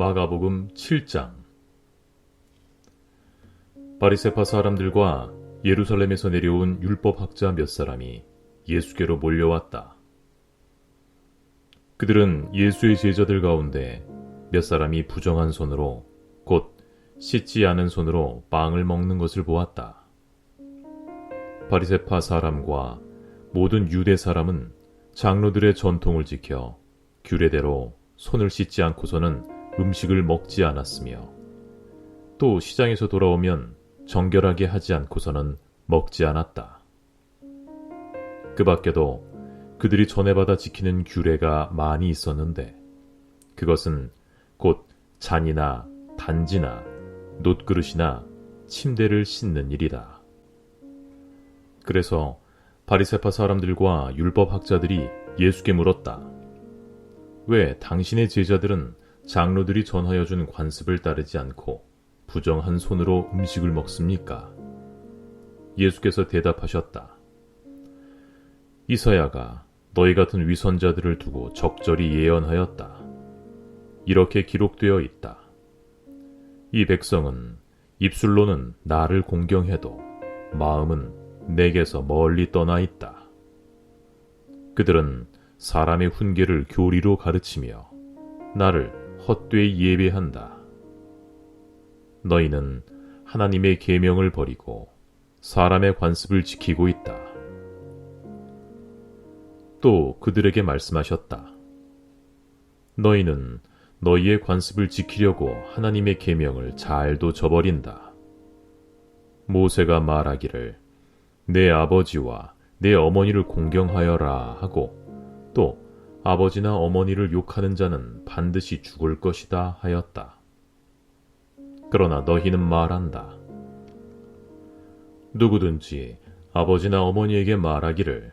마가복음 7장. 바리새파 사람들과 예루살렘에서 내려온 율법학자 몇 사람이 예수께로 몰려왔다. 그들은 예수의 제자들 가운데 몇 사람이 부정한 손으로, 곧 씻지 않은 손으로 빵을 먹는 것을 보았다. 바리새파 사람과 모든 유대 사람은 장로들의 전통을 지켜 규례대로 손을 씻지 않고서는 음식을 먹지 않았으며, 또 시장에서 돌아오면 정결하게 하지 않고서는 먹지 않았다. 그 밖에도 그들이 전해받아 지키는 규례가 많이 있었는데, 그것은 곧 잔이나 단지나 놋그릇이나 침대를 씻는 일이다. 그래서 바리새파 사람들과 율법학자들이 예수께 물었다. 왜 당신의 제자들은 장로들이 전하여 준 관습을 따르지 않고 부정한 손으로 음식을 먹습니까? 예수께서 대답하셨다. 이사야가 너희 같은 위선자들을 두고 적절히 예언하였다. 이렇게 기록되어 있다. 이 백성은 입술로는 나를 공경해도 마음은 내게서 멀리 떠나 있다. 그들은 사람의 훈계를 교리로 가르치며 나를 헛되이 예배한다. 너희는 하나님의 계명을 버리고 사람의 관습을 지키고 있다. 또 그들에게 말씀하셨다. 너희는 너희의 관습을 지키려고 하나님의 계명을 잘도 저버린다. 모세가 말하기를 내 아버지와 내 어머니를 공경하여라 하고, 또 아버지나 어머니를 욕하는 자는 반드시 죽을 것이다 하였다. 그러나 너희는 말한다. 누구든지 아버지나 어머니에게 말하기를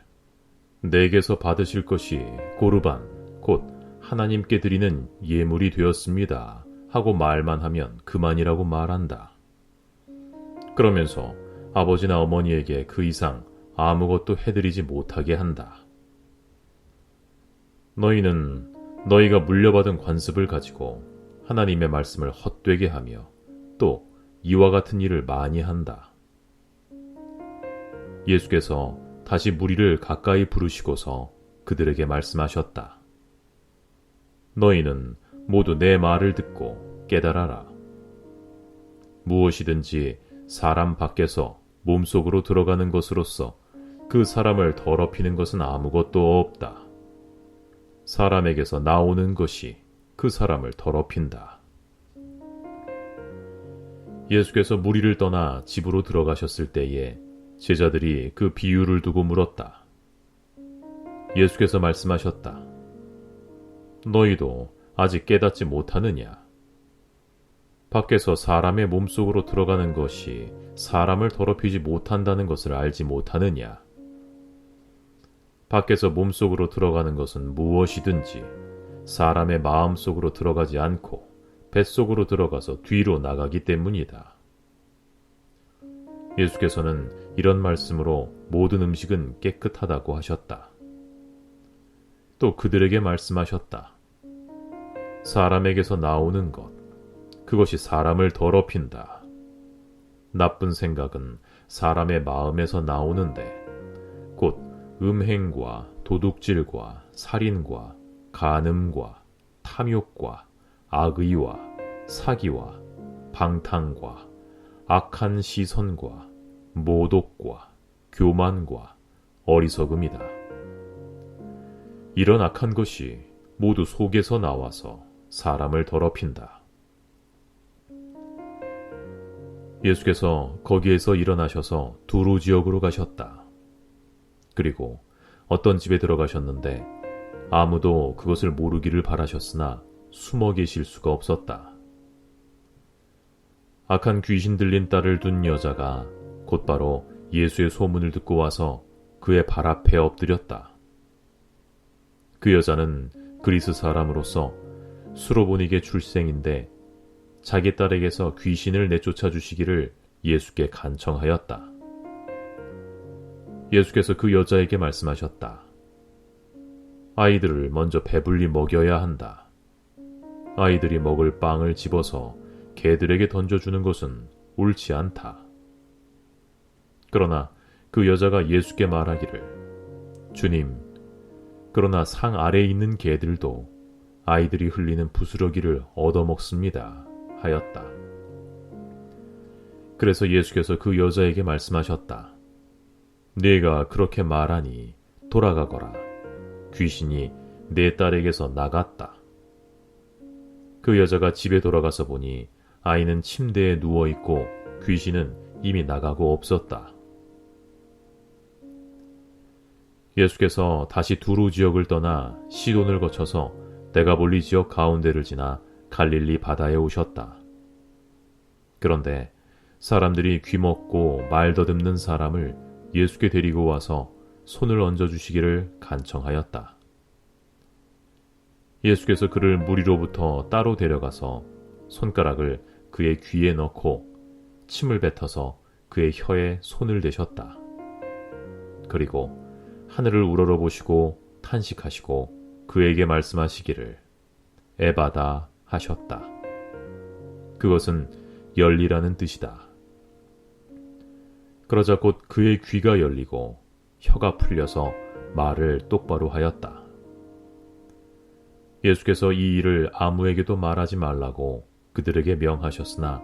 내게서 받으실 것이 고르반 곧 하나님께 드리는 예물이 되었습니다 하고 말만 하면 그만이라고 말한다. 그러면서 아버지나 어머니에게 그 이상 아무것도 해드리지 못하게 한다. 너희는 너희가 물려받은 관습을 가지고 하나님의 말씀을 헛되게 하며 또 이와 같은 일을 많이 한다. 예수께서 다시 무리를 가까이 부르시고서 그들에게 말씀하셨다. 너희는 모두 내 말을 듣고 깨달아라. 무엇이든지 사람 밖에서 몸속으로 들어가는 것으로서 그 사람을 더럽히는 것은 아무것도 없다. 사람에게서 나오는 것이 그 사람을 더럽힌다. 예수께서 무리를 떠나 집으로 들어가셨을 때에 제자들이 그 비유를 두고 물었다. 예수께서 말씀하셨다. 너희도 아직 깨닫지 못하느냐? 밖에서 사람의 몸속으로 들어가는 것이 사람을 더럽히지 못한다는 것을 알지 못하느냐? 밖에서 몸속으로 들어가는 것은 무엇이든지 사람의 마음속으로 들어가지 않고 뱃속으로 들어가서 뒤로 나가기 때문이다. 예수께서는 이런 말씀으로 모든 음식은 깨끗하다고 하셨다. 또 그들에게 말씀하셨다. 사람에게서 나오는 것, 그것이 사람을 더럽힌다. 나쁜 생각은 사람의 마음에서 나오는데 곧 음행과 도둑질과 살인과 간음과 탐욕과 악의와 사기와 방탕과 악한 시선과 모독과 교만과 어리석음이다. 이런 악한 것이 모두 속에서 나와서 사람을 더럽힌다. 예수께서 거기에서 일어나셔서 두루 지역으로 가셨다. 그리고 어떤 집에 들어가셨는데 아무도 그것을 모르기를 바라셨으나 숨어 계실 수가 없었다. 악한 귀신 들린 딸을 둔 여자가 곧바로 예수의 소문을 듣고 와서 그의 발 앞에 엎드렸다. 그 여자는 그리스 사람으로서 수로보닉의 출생인데 자기 딸에게서 귀신을 내쫓아 주시기를 예수께 간청하였다. 예수께서 그 여자에게 말씀하셨다. 아이들을 먼저 배불리 먹여야 한다. 아이들이 먹을 빵을 집어서 개들에게 던져주는 것은 옳지 않다. 그러나 그 여자가 예수께 말하기를, 주님, 그러나 상 아래에 있는 개들도 아이들이 흘리는 부스러기를 얻어먹습니다 하였다. 그래서 예수께서 그 여자에게 말씀하셨다. 네가 그렇게 말하니 돌아가거라. 귀신이 내 딸에게서 나갔다. 그 여자가 집에 돌아가서 보니 아이는 침대에 누워있고 귀신은 이미 나가고 없었다. 예수께서 다시 두루 지역을 떠나 시돈을 거쳐서 데가볼리 지역 가운데를 지나 갈릴리 바다에 오셨다. 그런데 사람들이 귀먹고 말 더듬는 사람을 예수께 데리고 와서 손을 얹어주시기를 간청하였다. 예수께서 그를 무리로부터 따로 데려가서 손가락을 그의 귀에 넣고 침을 뱉어서 그의 혀에 손을 대셨다. 그리고 하늘을 우러러보시고 탄식하시고 그에게 말씀하시기를 에바다 하셨다. 그것은 열리라는 뜻이다. 그러자 곧 그의 귀가 열리고 혀가 풀려서 말을 똑바로 하였다. 예수께서 이 일을 아무에게도 말하지 말라고 그들에게 명하셨으나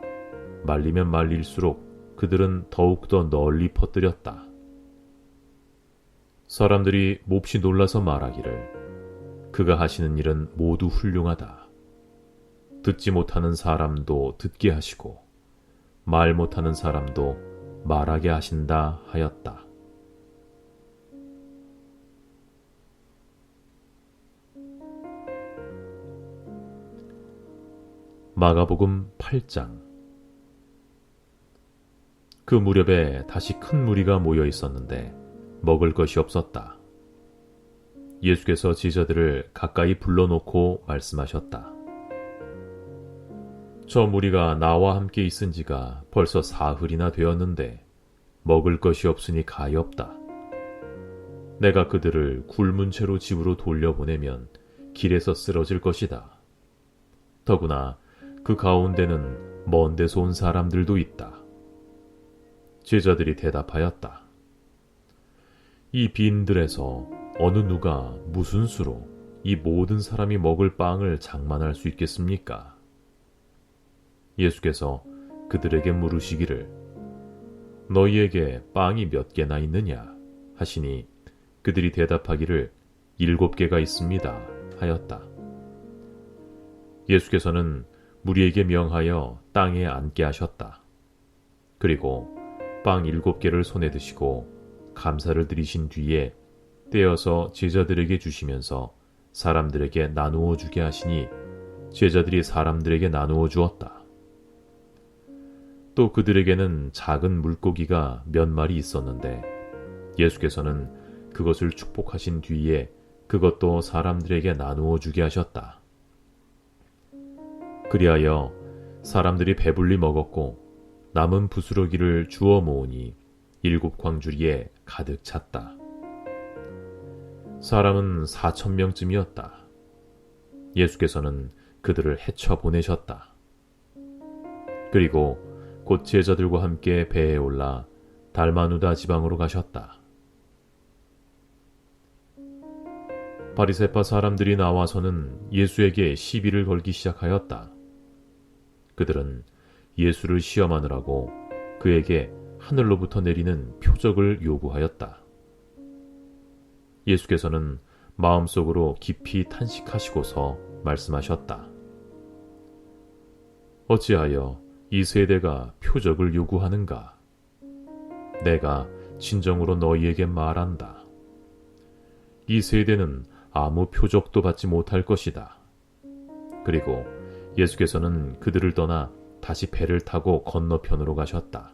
말리면 말릴수록 그들은 더욱더 널리 퍼뜨렸다. 사람들이 몹시 놀라서 말하기를 그가 하시는 일은 모두 훌륭하다. 듣지 못하는 사람도 듣게 하시고 말 못하는 사람도 말하게 하신다 하였다. 마가복음 8장. 그 무렵에 다시 큰 무리가 모여 있었는데 먹을 것이 없었다. 예수께서 제자들을 가까이 불러놓고 말씀하셨다. 저 무리가 나와 함께 있은 지가 벌써 사흘이나 되었는데 먹을 것이 없으니 가엾다. 내가 그들을 굶은 채로 집으로 돌려보내면 길에서 쓰러질 것이다. 더구나 그 가운데는 먼 데서 온 사람들도 있다. 제자들이 대답하였다. 이 빈들에서 어느 누가 무슨 수로 이 모든 사람이 먹을 빵을 장만할 수 있겠습니까? 예수께서 그들에게 물으시기를 너희에게 빵이 몇 개나 있느냐 하시니 그들이 대답하기를 7개가 있습니다 하였다. 예수께서는 무리에게 명하여 땅에 앉게 하셨다. 그리고 빵 7개를 손에 드시고 감사를 드리신 뒤에 떼어서 제자들에게 주시면서 사람들에게 나누어 주게 하시니 제자들이 사람들에게 나누어 주었다. 또 그들에게는 작은 물고기가 몇 마리 있었는데 예수께서는 그것을 축복하신 뒤에 그것도 사람들에게 나누어 주게 하셨다. 그리하여 사람들이 배불리 먹었고 남은 부스러기를 주워 모으니 7 광주리에 가득 찼다. 사람은 4,000명쯤이었다. 예수께서는 그들을 헤쳐 보내셨다. 그리고 곧 제자들과 함께 배에 올라 달마누다 지방으로 가셨다. 바리새파 사람들이 나와서는 예수에게 시비를 걸기 시작하였다. 그들은 예수를 시험하느라고 그에게 하늘로부터 내리는 표적을 요구하였다. 예수께서는 마음속으로 깊이 탄식하시고서 말씀하셨다. 어찌하여 이 세대가 표적을 요구하는가? 내가 진정으로 너희에게 말한다. 이 세대는 아무 표적도 받지 못할 것이다. 그리고 예수께서는 그들을 떠나 다시 배를 타고 건너편으로 가셨다.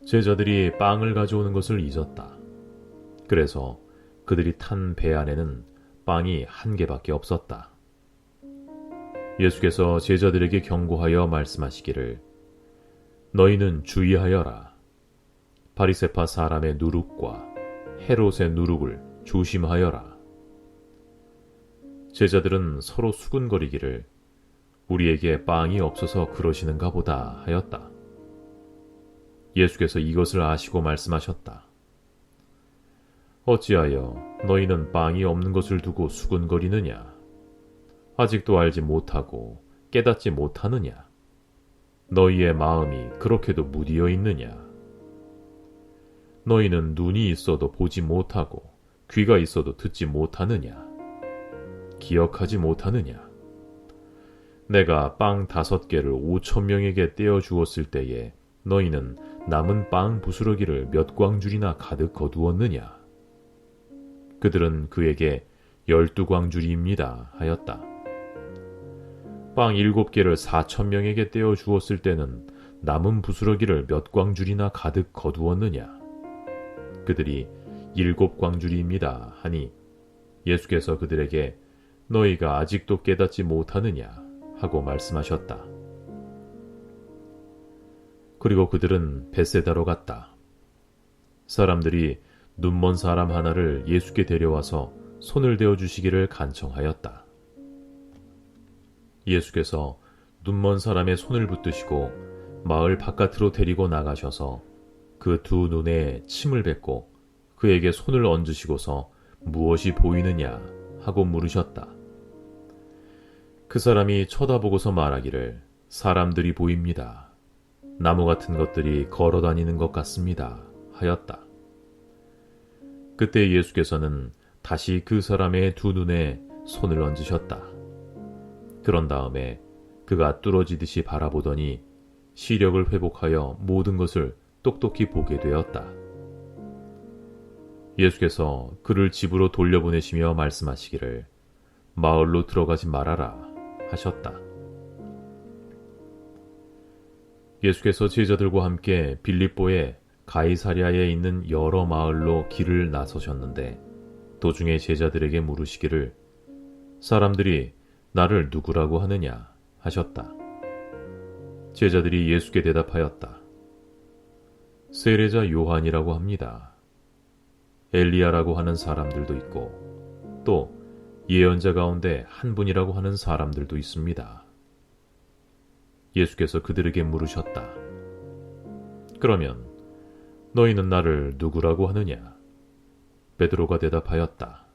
제자들이 빵을 가져오는 것을 잊었다. 그래서 그들이 탄 배 안에는 빵이 1개밖에 없었다. 예수께서 제자들에게 경고하여 말씀하시기를 너희는 주의하여라. 바리새파 사람의 누룩과 헤롯의 누룩을 조심하여라. 제자들은 서로 수군거리기를 우리에게 빵이 없어서 그러시는가 보다 하였다. 예수께서 이것을 아시고 말씀하셨다. 어찌하여 너희는 빵이 없는 것을 두고 수군거리느냐? 아직도 알지 못하고 깨닫지 못하느냐? 너희의 마음이 그렇게도 무디어 있느냐? 너희는 눈이 있어도 보지 못하고 귀가 있어도 듣지 못하느냐? 기억하지 못하느냐? 내가 빵 5개를 5,000명에게 떼어 주었을 때에 너희는 남은 빵 부스러기를 몇 광줄이나 가득 거두었느냐? 그들은 그에게 12광줄이입니다 하였다. 빵 7개를 4,000명에게 떼어 주었을 때는 남은 부스러기를 몇 광줄이나 가득 거두었느냐? 그들이 7광줄이입니다 하니 예수께서 그들에게 너희가 아직도 깨닫지 못하느냐 하고 말씀하셨다. 그리고 그들은 벳세다로 갔다. 사람들이 눈먼 사람 하나를 예수께 데려와서 손을 대어 주시기를 간청하였다. 예수께서 눈먼 사람의 손을 붙드시고 마을 바깥으로 데리고 나가셔서 그 두 눈에 침을 뱉고 그에게 손을 얹으시고서 무엇이 보이느냐 하고 물으셨다. 그 사람이 쳐다보고서 말하기를 사람들이 보입니다. 나무 같은 것들이 걸어다니는 것 같습니다 하였다. 그때 예수께서는 다시 그 사람의 두 눈에 손을 얹으셨다. 그런 다음에 그가 뚫어지듯이 바라보더니 시력을 회복하여 모든 것을 똑똑히 보게 되었다. 예수께서 그를 집으로 돌려보내시며 말씀하시기를 마을로 들어가지 말아라 하셨다. 예수께서 제자들과 함께 빌립보의 가이사랴에 있는 여러 마을로 길을 나서셨는데 도중에 제자들에게 물으시기를 사람들이 나를 누구라고 하느냐 하셨다. 제자들이 예수께 대답하였다. 세례자 요한이라고 합니다. 엘리야라고 하는 사람들도 있고 또 예언자 가운데 한 분이라고 하는 사람들도 있습니다. 예수께서 그들에게 물으셨다. 그러면 너희는 나를 누구라고 하느냐? 베드로가 대답하였다.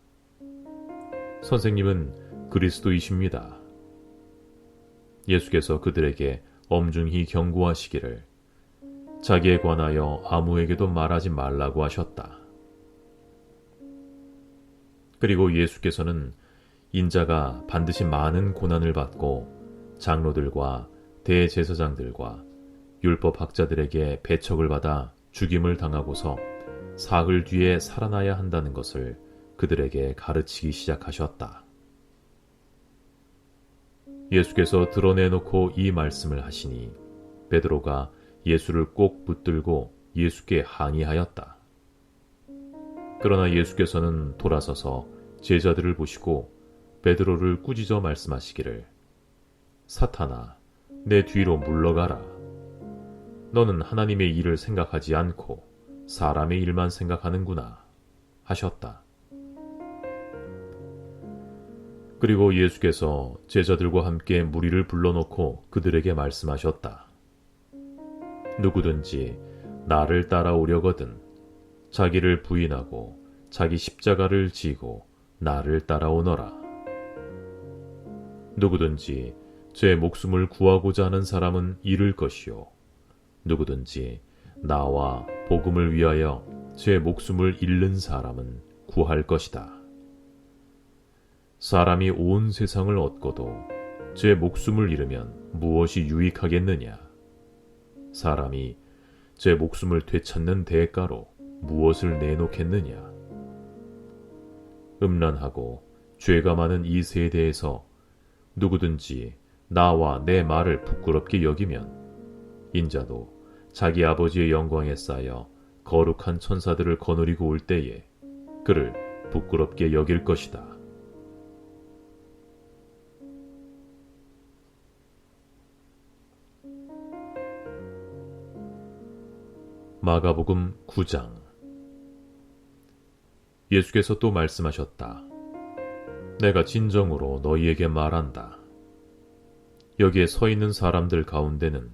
선생님은 그리스도이십니다. 예수께서 그들에게 엄중히 경고하시기를 자기에 관하여 아무에게도 말하지 말라고 하셨다. 그리고 예수께서는 인자가 반드시 많은 고난을 받고 장로들과 대제사장들과 율법학자들에게 배척을 받아 죽임을 당하고서 사흘 뒤에 살아나야 한다는 것을 그들에게 가르치기 시작하셨다. 예수께서 드러내놓고 이 말씀을 하시니 베드로가 예수를 꼭 붙들고 예수께 항의하였다. 그러나 예수께서는 돌아서서 제자들을 보시고 베드로를 꾸짖어 말씀하시기를 사탄아, 내 뒤로 물러가라. 너는 하나님의 일을 생각하지 않고 사람의 일만 생각하는구나 하셨다. 그리고 예수께서 제자들과 함께 무리를 불러놓고 그들에게 말씀하셨다. 누구든지 나를 따라오려거든 자기를 부인하고 자기 십자가를 지고 나를 따라오너라. 누구든지 제 목숨을 구하고자 하는 사람은 잃을 것이요 누구든지 나와 복음을 위하여 제 목숨을 잃는 사람은 구할 것이다. 사람이 온 세상을 얻고도 제 목숨을 잃으면 무엇이 유익하겠느냐? 사람이 제 목숨을 되찾는 대가로 무엇을 내놓겠느냐? 음란하고 죄가 많은 이 세대에서 누구든지 나와 내 말을 부끄럽게 여기면 인자도 자기 아버지의 영광에 쌓여 거룩한 천사들을 거느리고 올 때에 그를 부끄럽게 여길 것이다. 마가복음 9장. 예수께서 또 말씀하셨다. 내가 진정으로 너희에게 말한다. 여기에 서 있는 사람들 가운데는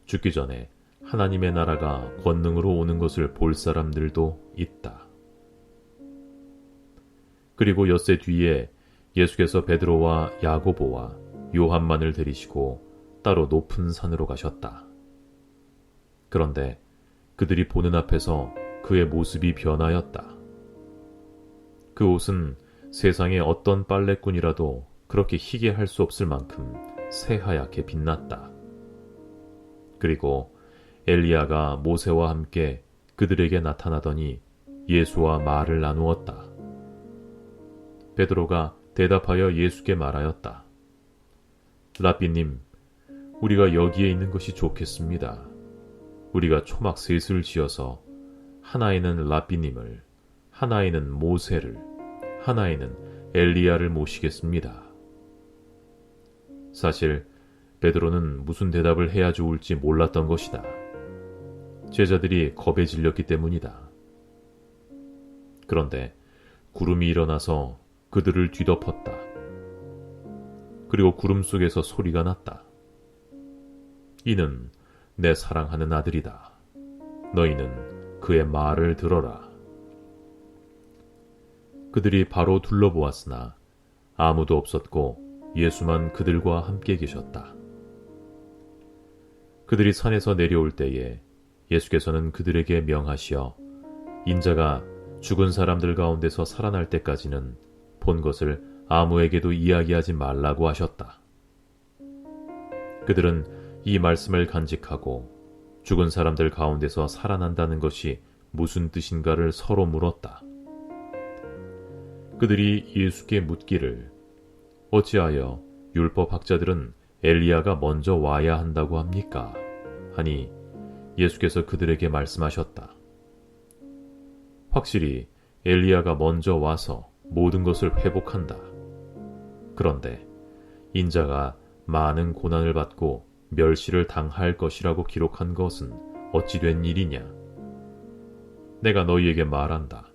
죽기 전에 하나님의 나라가 권능으로 오는 것을 볼 사람들도 있다. 그리고 엿새 뒤에 예수께서 베드로와 야고보와 요한만을 데리시고 따로 높은 산으로 가셨다. 그런데 그들이 보는 앞에서 그의 모습이 변하였다. 그 옷은 세상의 어떤 빨래꾼이라도 그렇게 희게 할 수 없을 만큼 새하얗게 빛났다. 그리고 엘리야가 모세와 함께 그들에게 나타나더니 예수와 말을 나누었다. 베드로가 대답하여 예수께 말하였다. 라삐님, 우리가 여기에 있는 것이 좋겠습니다. 우리가 초막 셋을 지어서 하나에는 라삐님을, 하나에는 모세를, 하나에는 엘리야를 모시겠습니다. 사실 베드로는 무슨 대답을 해야 좋을지 몰랐던 것이다. 제자들이 겁에 질렸기 때문이다. 그런데 구름이 일어나서 그들을 뒤덮었다. 그리고 구름 속에서 소리가 났다. 이는 내 사랑하는 아들이다. 너희는 그의 말을 들어라. 그들이 바로 둘러보았으나 아무도 없었고 예수만 그들과 함께 계셨다. 그들이 산에서 내려올 때에 예수께서는 그들에게 명하시어 인자가 죽은 사람들 가운데서 살아날 때까지는 본 것을 아무에게도 이야기하지 말라고 하셨다. 그들은 이 말씀을 간직하고 죽은 사람들 가운데서 살아난다는 것이 무슨 뜻인가를 서로 물었다. 그들이 예수께 묻기를 어찌하여 율법 학자들은 엘리야가 먼저 와야 한다고 합니까? 하니 예수께서 그들에게 말씀하셨다. 확실히 엘리야가 먼저 와서 모든 것을 회복한다. 그런데 인자가 많은 고난을 받고 멸시를 당할 것이라고 기록한 것은 어찌 된 일이냐? 내가 너희에게 말한다.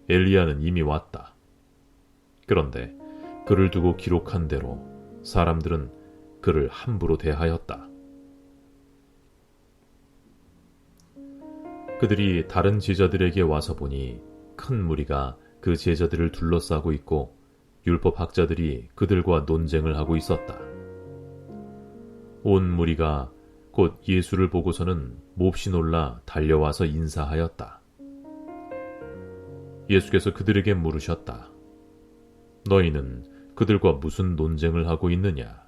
엘리야는 이미 왔다. 그런데 그를 두고 기록한 대로 사람들은 그를 함부로 대하였다. 그들이 다른 제자들에게 와서 보니 큰 무리가 그 제자들을 둘러싸고 있고 율법 학자들이 그들과 논쟁을 하고 있었다. 온 무리가 곧 예수를 보고서는 몹시 놀라 달려와서 인사하였다. 예수께서 그들에게 물으셨다. 너희는 그들과 무슨 논쟁을 하고 있느냐?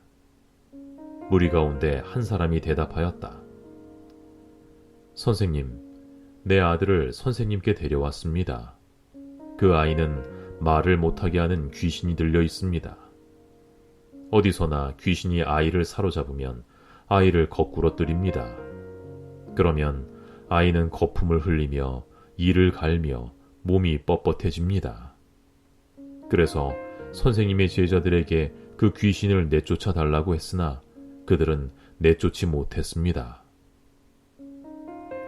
무리 가운데 한 사람이 대답하였다. 선생님, 내 아들을 선생님께 데려왔습니다. 그 아이는 말을 못하게 하는 귀신이 들려 있습니다. 어디서나 귀신이 아이를 사로잡으면 아이를 거꾸로 뜨립니다. 그러면 아이는 거품을 흘리며 이를 갈며 몸이 뻣뻣해집니다. 그래서 선생님의 제자들에게 그 귀신을 내쫓아 달라고 했으나 그들은 내쫓지 못했습니다.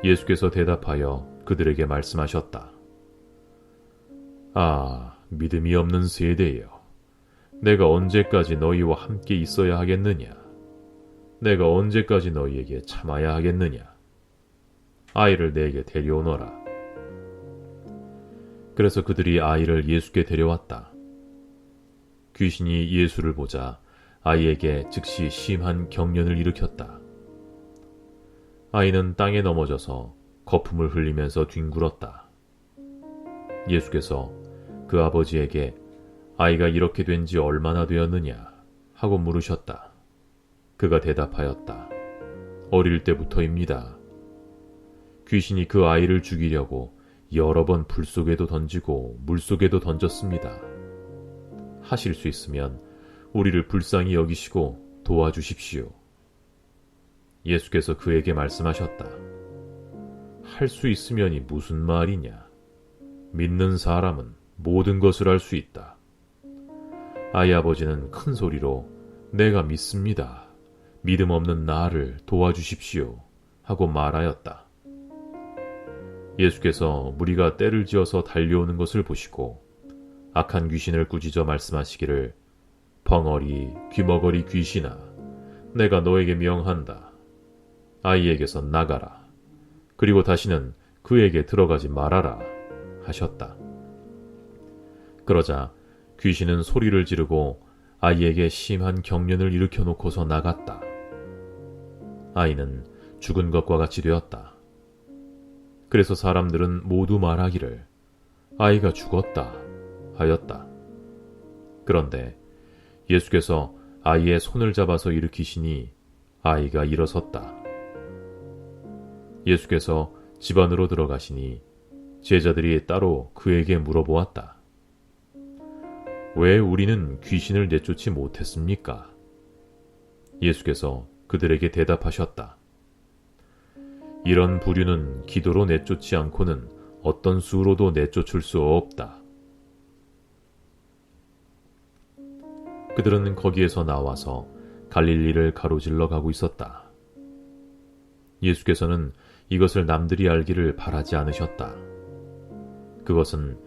예수께서 대답하여 그들에게 말씀하셨다. 아, 믿음이 없는 세대여. 내가 언제까지 너희와 함께 있어야 하겠느냐? 내가 언제까지 너희에게 참아야 하겠느냐? 아이를 내게 데려오너라. 그래서 그들이 아이를 예수께 데려왔다. 귀신이 예수를 보자 아이에게 즉시 심한 경련을 일으켰다. 아이는 땅에 넘어져서 거품을 흘리면서 뒹굴었다. 예수께서 그 아버지에게 아이가 이렇게 된 지 얼마나 되었느냐 하고 물으셨다. 그가 대답하였다. 어릴 때부터입니다. 귀신이 그 아이를 죽이려고 여러 번 불 속에도 던지고 물 속에도 던졌습니다. 하실 수 있으면 우리를 불쌍히 여기시고 도와주십시오. 예수께서 그에게 말씀하셨다. 할 수 있으면이 무슨 말이냐? 믿는 사람은 모든 것을 할 수 있다. 아이 아버지는 큰 소리로 내가 믿습니다. 믿음 없는 나를 도와주십시오. 하고 말하였다. 예수께서 무리가 떼를 지어서 달려오는 것을 보시고 악한 귀신을 꾸짖어 말씀하시기를 벙어리 귀머거리 귀신아 내가 너에게 명한다. 아이에게서 나가라. 그리고 다시는 그에게 들어가지 말아라 하셨다. 그러자 귀신은 소리를 지르고 아이에게 심한 경련을 일으켜 놓고서 나갔다. 아이는 죽은 것과 같이 되었다. 그래서 사람들은 모두 말하기를 아이가 죽었다 하였다. 그런데 예수께서 아이의 손을 잡아서 일으키시니 아이가 일어섰다. 예수께서 집 안으로 들어가시니 제자들이 따로 그에게 물어보았다. 왜 우리는 귀신을 내쫓지 못했습니까? 예수께서 그들에게 대답하셨다. 이런 부류는 기도로 내쫓지 않고는 어떤 수로도 내쫓을 수 없다. 그들은 거기에서 나와서 갈릴리를 가로질러 가고 있었다. 예수께서는 이것을 남들이 알기를 바라지 않으셨다. 그것은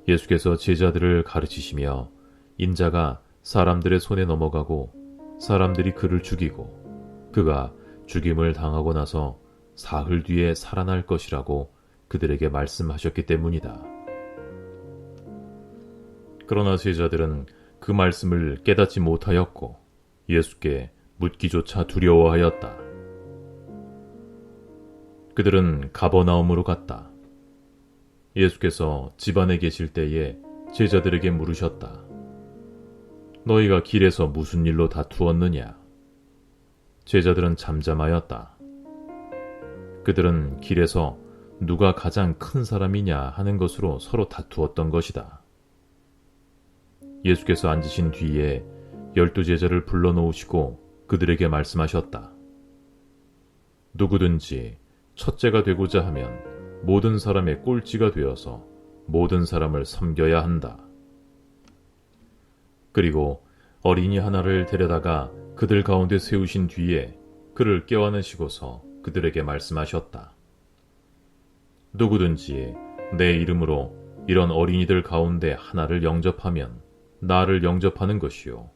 예수께서 제자들을 가르치시며 인자가 사람들의 손에 넘어가고 사람들이 그를 죽이고 그가 죽임을 당하고 나서 사흘 뒤에 살아날 것이라고 그들에게 말씀하셨기 때문이다. 그러나 제자들은 그 말씀을 깨닫지 못하였고 예수께 묻기조차 두려워하였다. 그들은 가버나움으로 갔다. 예수께서 집 안에 계실 때에 제자들에게 물으셨다. 너희가 길에서 무슨 일로 다투었느냐? 제자들은 잠잠하였다. 그들은 길에서 누가 가장 큰 사람이냐 하는 것으로 서로 다투었던 것이다. 예수께서 앉으신 뒤에 12 제자를 불러놓으시고 그들에게 말씀하셨다. 누구든지 첫째가 되고자 하면 모든 사람의 꼴찌가 되어서 모든 사람을 섬겨야 한다. 그리고 어린이 하나를 데려다가 그들 가운데 세우신 뒤에 그를 껴안으시고서 그들에게 말씀하셨다. 누구든지 내 이름으로 이런 어린이들 가운데 하나를 영접하면 나를 영접하는 것이요.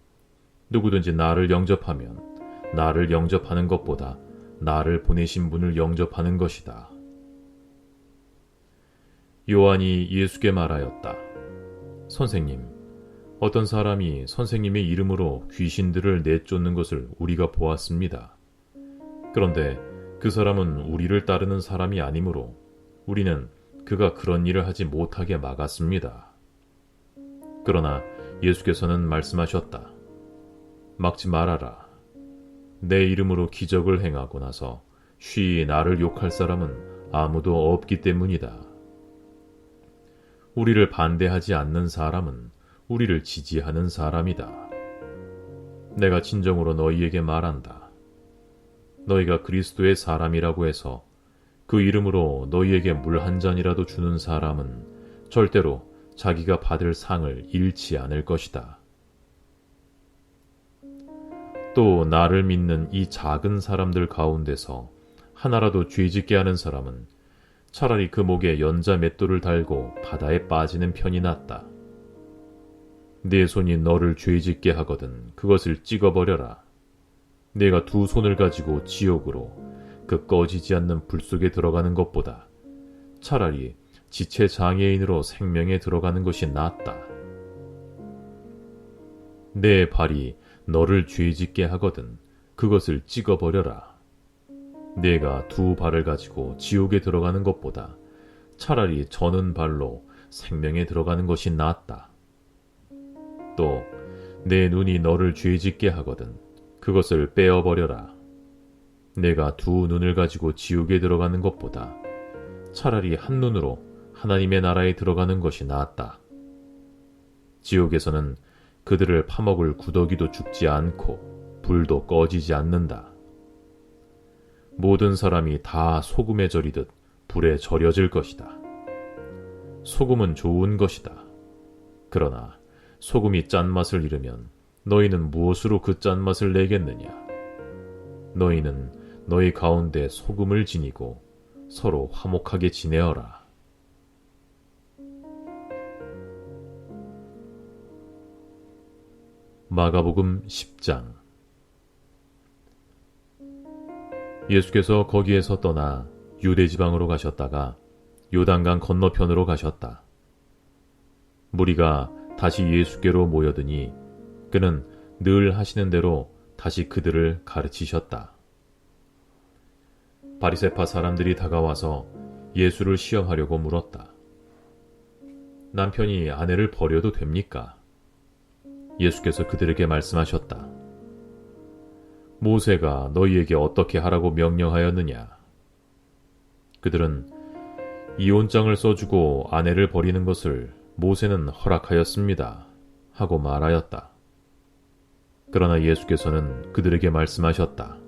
누구든지 나를 영접하면 나를 영접하는 것보다 나를 보내신 분을 영접하는 것이다. 요한이 예수께 말하였다. 선생님, 어떤 사람이 선생님의 이름으로 귀신들을 내쫓는 것을 우리가 보았습니다. 그런데 그 사람은 우리를 따르는 사람이 아니므로 우리는 그가 그런 일을 하지 못하게 막았습니다. 그러나 예수께서는 말씀하셨다. 막지 말아라. 내 이름으로 기적을 행하고 나서 쉬이 나를 욕할 사람은 아무도 없기 때문이다. 우리를 반대하지 않는 사람은 우리를 지지하는 사람이다. 내가 진정으로 너희에게 말한다. 너희가 그리스도의 사람이라고 해서 그 이름으로 너희에게 물 한 잔이라도 주는 사람은 절대로 자기가 받을 상을 잃지 않을 것이다. 또 나를 믿는 이 작은 사람들 가운데서 하나라도 죄짓게 하는 사람은 차라리 그 목에 연자 맷돌을 달고 바다에 빠지는 편이 낫다. 네 손이 너를 죄짓게 하거든 그것을 찍어버려라. 네가 두 손을 가지고 지옥으로 그 꺼지지 않는 불 속에 들어가는 것보다 차라리 지체 장애인으로 생명에 들어가는 것이 낫다. 내 발이 너를 죄짓게 하거든 그것을 찍어버려라. 네가 두 발을 가지고 지옥에 들어가는 것보다 차라리 저는 발로 생명에 들어가는 것이 낫다. 또 내 눈이 너를 죄짓게 하거든 그것을 빼어버려라. 내가 두 눈을 가지고 지옥에 들어가는 것보다 차라리 한 눈으로 하나님의 나라에 들어가는 것이 낫다. 지옥에서는 그들을 파먹을 구더기도 죽지 않고 불도 꺼지지 않는다. 모든 사람이 다 소금에 절이듯 불에 절여질 것이다. 소금은 좋은 것이다. 그러나 소금이 짠맛을 잃으면 너희는 무엇으로 그 짠맛을 내겠느냐? 너희는 너희 가운데 소금을 지니고 서로 화목하게 지내어라. 마가복음 10장. 예수께서 거기에서 떠나 유대 지방으로 가셨다가 요단강 건너편으로 가셨다. 무리가 다시 예수께로 모여드니 그는 늘 하시는 대로 다시 그들을 가르치셨다. 바리새파 사람들이 다가와서 예수를 시험하려고 물었다. 남편이 아내를 버려도 됩니까? 예수께서 그들에게 말씀하셨다. 모세가 너희에게 어떻게 하라고 명령하였느냐? 그들은 이혼장을 써주고 아내를 버리는 것을 모세는 허락하였습니다. 하고 말하였다. 그러나 예수께서는 그들에게 말씀하셨다.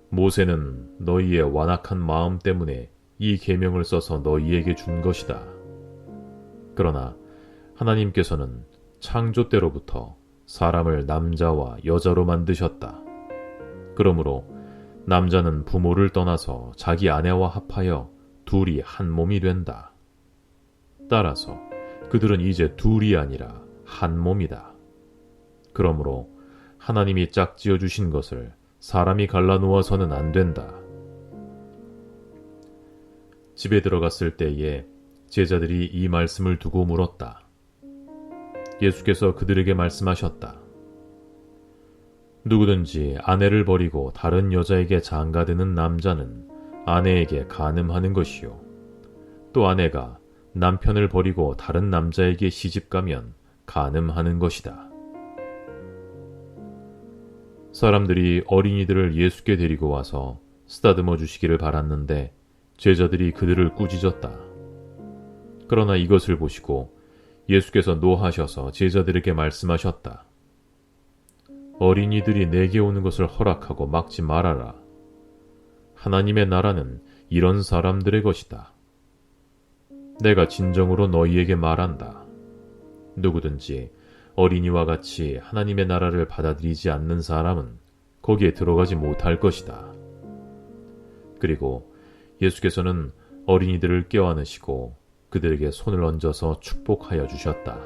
모세는 너희의 완악한 마음 때문에 이 계명을 써서 너희에게 준 것이다. 그러나 하나님께서는 창조 때로부터 사람을 남자와 여자로 만드셨다. 그러므로 남자는 부모를 떠나서 자기 아내와 합하여 둘이 한 몸이 된다. 따라서 그들은 이제 둘이 아니라 한 몸이다. 그러므로 하나님이 짝지어 주신 것을 사람이 갈라놓아서는 안 된다. 집에 들어갔을 때에 제자들이 이 말씀을 두고 물었다. 예수께서 그들에게 말씀하셨다. 누구든지 아내를 버리고 다른 여자에게 장가드는 남자는 아내에게 간음하는 것이요. 또 아내가 남편을 버리고 다른 남자에게 시집가면 간음하는 것이다. 사람들이 어린이들을 예수께 데리고 와서 쓰다듬어 주시기를 바랐는데 제자들이 그들을 꾸짖었다. 그러나 이것을 보시고 예수께서 노하셔서 제자들에게 말씀하셨다. 어린이들이 내게 오는 것을 허락하고 막지 말아라. 하나님의 나라는 이런 사람들의 것이다. 내가 진정으로 너희에게 말한다. 누구든지 어린이와 같이 하나님의 나라를 받아들이지 않는 사람은 거기에 들어가지 못할 것이다. 그리고 예수께서는 어린이들을 껴안으시고 그들에게 손을 얹어서 축복하여 주셨다.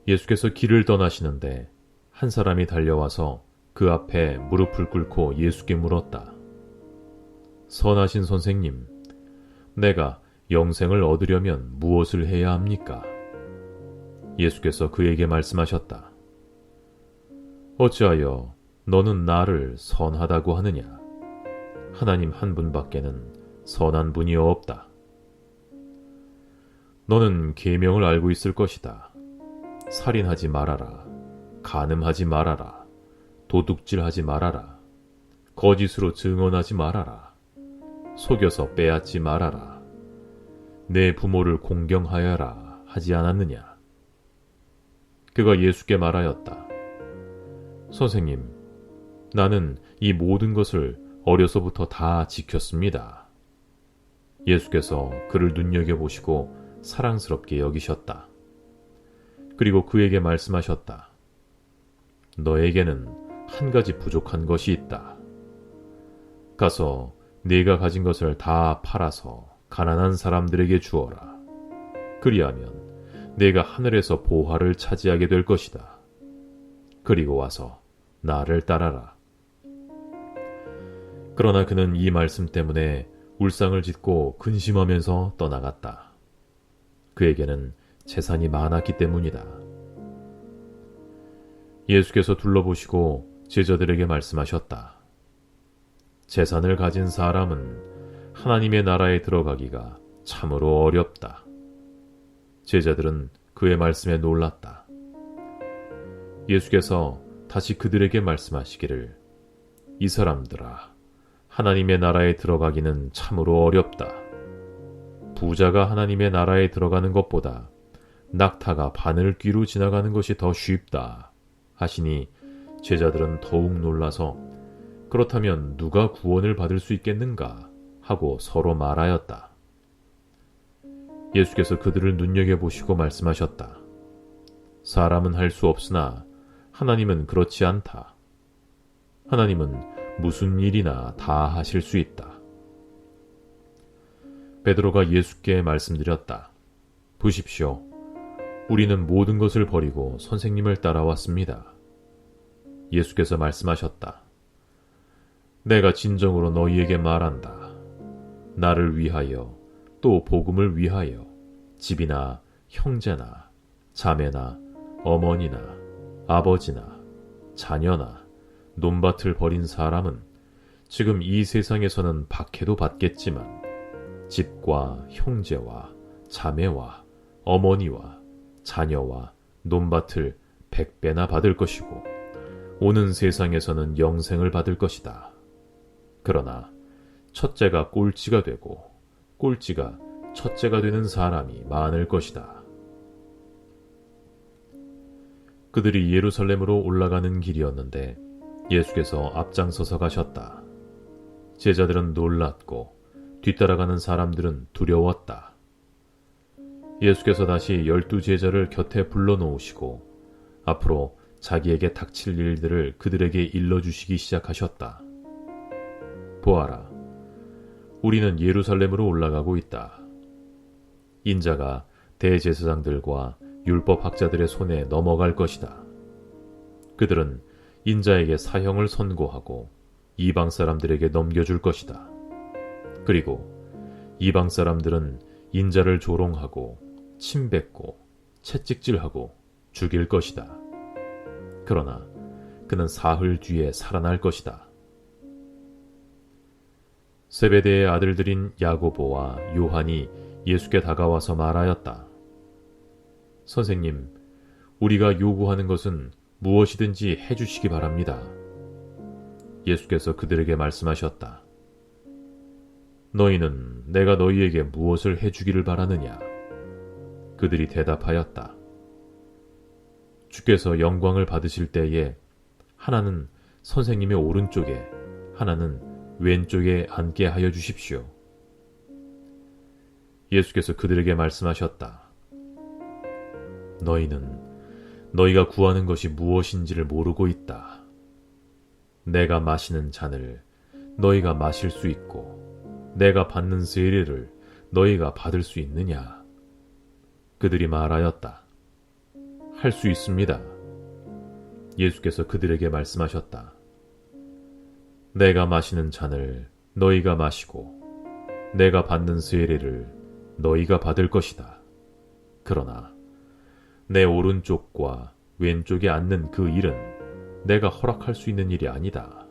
예수께서 길을 떠나시는데 한 사람이 달려와서 그 앞에 무릎을 꿇고 예수께 물었다. 선하신 선생님, 내가 영생을 얻으려면 무엇을 해야 합니까? 예수께서 그에게 말씀하셨다. 어찌하여 너는 나를 선하다고 하느냐? 하나님 한 분밖에는 선한 분이 없다. 너는 계명을 알고 있을 것이다. 살인하지 말아라. 간음하지 말아라. 도둑질하지 말아라. 거짓으로 증언하지 말아라. 속여서 빼앗지 말아라. 내 부모를 공경하여라 하지 않았느냐? 그가 예수께 말하였다. 선생님, 나는 이 모든 것을 어려서부터 다 지켰습니다. 예수께서 그를 눈여겨보시고 사랑스럽게 여기셨다. 그리고 그에게 말씀하셨다. 너에게는 한 가지 부족한 것이 있다. 가서 네가 가진 것을 다 팔아서 가난한 사람들에게 주어라. 그리하면 네가 하늘에서 보화를 차지하게 될 것이다. 그리고 와서 나를 따라라. 그러나 그는 이 말씀 때문에 울상을 짓고 근심하면서 떠나갔다. 그에게는 재산이 많았기 때문이다. 예수께서 둘러보시고 제자들에게 말씀하셨다. 재산을 가진 사람은 하나님의 나라에 들어가기가 참으로 어렵다. 제자들은 그의 말씀에 놀랐다. 예수께서 다시 그들에게 말씀하시기를, 이 사람들아, 하나님의 나라에 들어가기는 참으로 어렵다. 부자가 하나님의 나라에 들어가는 것보다 낙타가 바늘귀로 지나가는 것이 더 쉽다 하시니 제자들은 더욱 놀라서 그렇다면 누가 구원을 받을 수 있겠는가 하고 서로 말하였다. 예수께서 그들을 눈여겨보시고 말씀하셨다. 사람은 할 수 없으나 하나님은 그렇지 않다. 하나님은 무슨 일이나 다 하실 수 있다. 베드로가 예수께 말씀드렸다. 보십시오. 우리는 모든 것을 버리고 선생님을 따라왔습니다. 예수께서 말씀하셨다. 내가 진정으로 너희에게 말한다. 나를 위하여 또 복음을 위하여 집이나 형제나 자매나 어머니나 아버지나 자녀나 논밭을 버린 사람은 지금 이 세상에서는 박해도 받겠지만 집과 형제와 자매와 어머니와 자녀와 논밭을 100배나 받을 것이고 오는 세상에서는 영생을 받을 것이다. 그러나 첫째가 꼴찌가 되고 꼴찌가 첫째가 되는 사람이 많을 것이다. 그들이 예루살렘으로 올라가는 길이었는데 예수께서 앞장서서 가셨다. 제자들은 놀랐고 뒤따라가는 사람들은 두려웠다. 예수께서 다시 12 제자를 곁에 불러놓으시고 앞으로 자기에게 닥칠 일들을 그들에게 일러주시기 시작하셨다. 보아라, 우리는 예루살렘으로 올라가고 있다. 인자가 대제사장들과 율법학자들의 손에 넘어갈 것이다. 그들은 인자에게 사형을 선고하고 이방 사람들에게 넘겨줄 것이다. 그리고 이방 사람들은 인자를 조롱하고 침뱉고 채찍질하고 죽일 것이다. 그러나 그는 사흘 뒤에 살아날 것이다. 세베대의 아들들인 야고보와 요한이 예수께 다가와서 말하였다. 선생님, 우리가 요구하는 것은 무엇이든지 해주시기 바랍니다. 예수께서 그들에게 말씀하셨다. 너희는 내가 너희에게 무엇을 해주기를 바라느냐? 그들이 대답하였다. 주께서 영광을 받으실 때에 하나는 선생님의 오른쪽에 하나는 왼쪽에 앉게 하여 주십시오. 예수께서 그들에게 말씀하셨다. 너희는 너희가 구하는 것이 무엇인지를 모르고 있다. 내가 마시는 잔을 너희가 마실 수 있고 내가 받는 세례를 너희가 받을 수 있느냐? 그들이 말하였다. 할 수 있습니다. 예수께서 그들에게 말씀하셨다. 내가 마시는 잔을 너희가 마시고 내가 받는 세례를 너희가 받을 것이다. 그러나 내 오른쪽과 왼쪽에 앉는 그 일은 내가 허락할 수 있는 일이 아니다.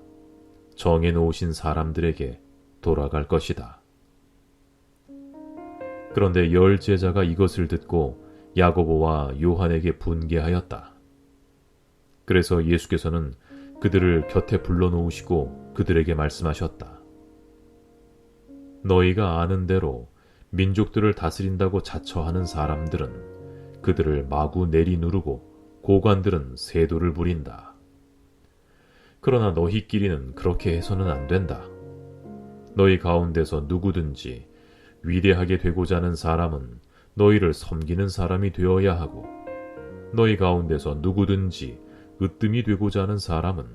정해놓으신 사람들에게 돌아갈 것이다. 그런데 10 제자가 이것을 듣고 야고보와 요한에게 분개하였다. 그래서 예수께서는 그들을 곁에 불러놓으시고 그들에게 말씀하셨다. 너희가 아는 대로 민족들을 다스린다고 자처하는 사람들은 그들을 마구 내리누르고 고관들은 세도를 부린다. 그러나 너희끼리는 그렇게 해서는 안 된다. 너희 가운데서 누구든지 위대하게 되고자 하는 사람은 너희를 섬기는 사람이 되어야 하고 너희 가운데서 누구든지 으뜸이 되고자 하는 사람은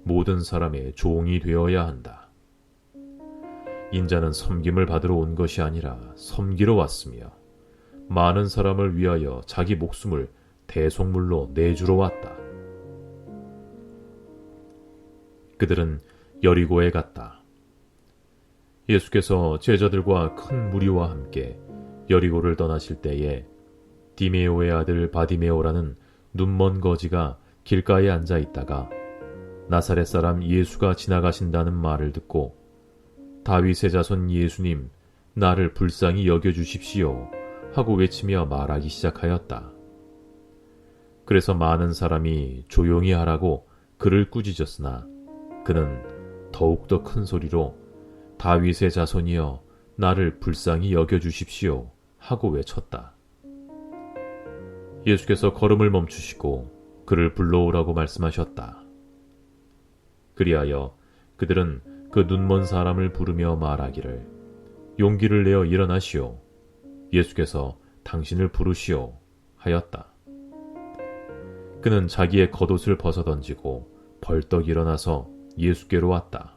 모든 사람의 종이 되어야 한다. 인자는 섬김을 받으러 온 것이 아니라 섬기러 왔으며 많은 사람을 위하여 자기 목숨을 대속물로 내주러 왔다. 그들은 여리고에 갔다. 예수께서 제자들과 큰 무리와 함께 여리고를 떠나실 때에 디메오의 아들 바디메오라는 눈먼 거지가 길가에 앉아 있다가 나사렛 사람 예수가 지나가신다는 말을 듣고 다윗의 자손 예수님, 나를 불쌍히 여겨주십시오 하고 외치며 말하기 시작하였다. 그래서 많은 사람이 조용히 하라고 그를 꾸짖었으나 그는 더욱더 큰 소리로 다윗의 자손이여 나를 불쌍히 여겨주십시오 하고 외쳤다. 예수께서 걸음을 멈추시고 그를 불러오라고 말씀하셨다. 그리하여 그들은 그 눈먼 사람을 부르며 말하기를 용기를 내어 일어나시오. 예수께서 당신을 부르시오 하였다. 그는 자기의 겉옷을 벗어던지고 벌떡 일어나서 예수께로 왔다.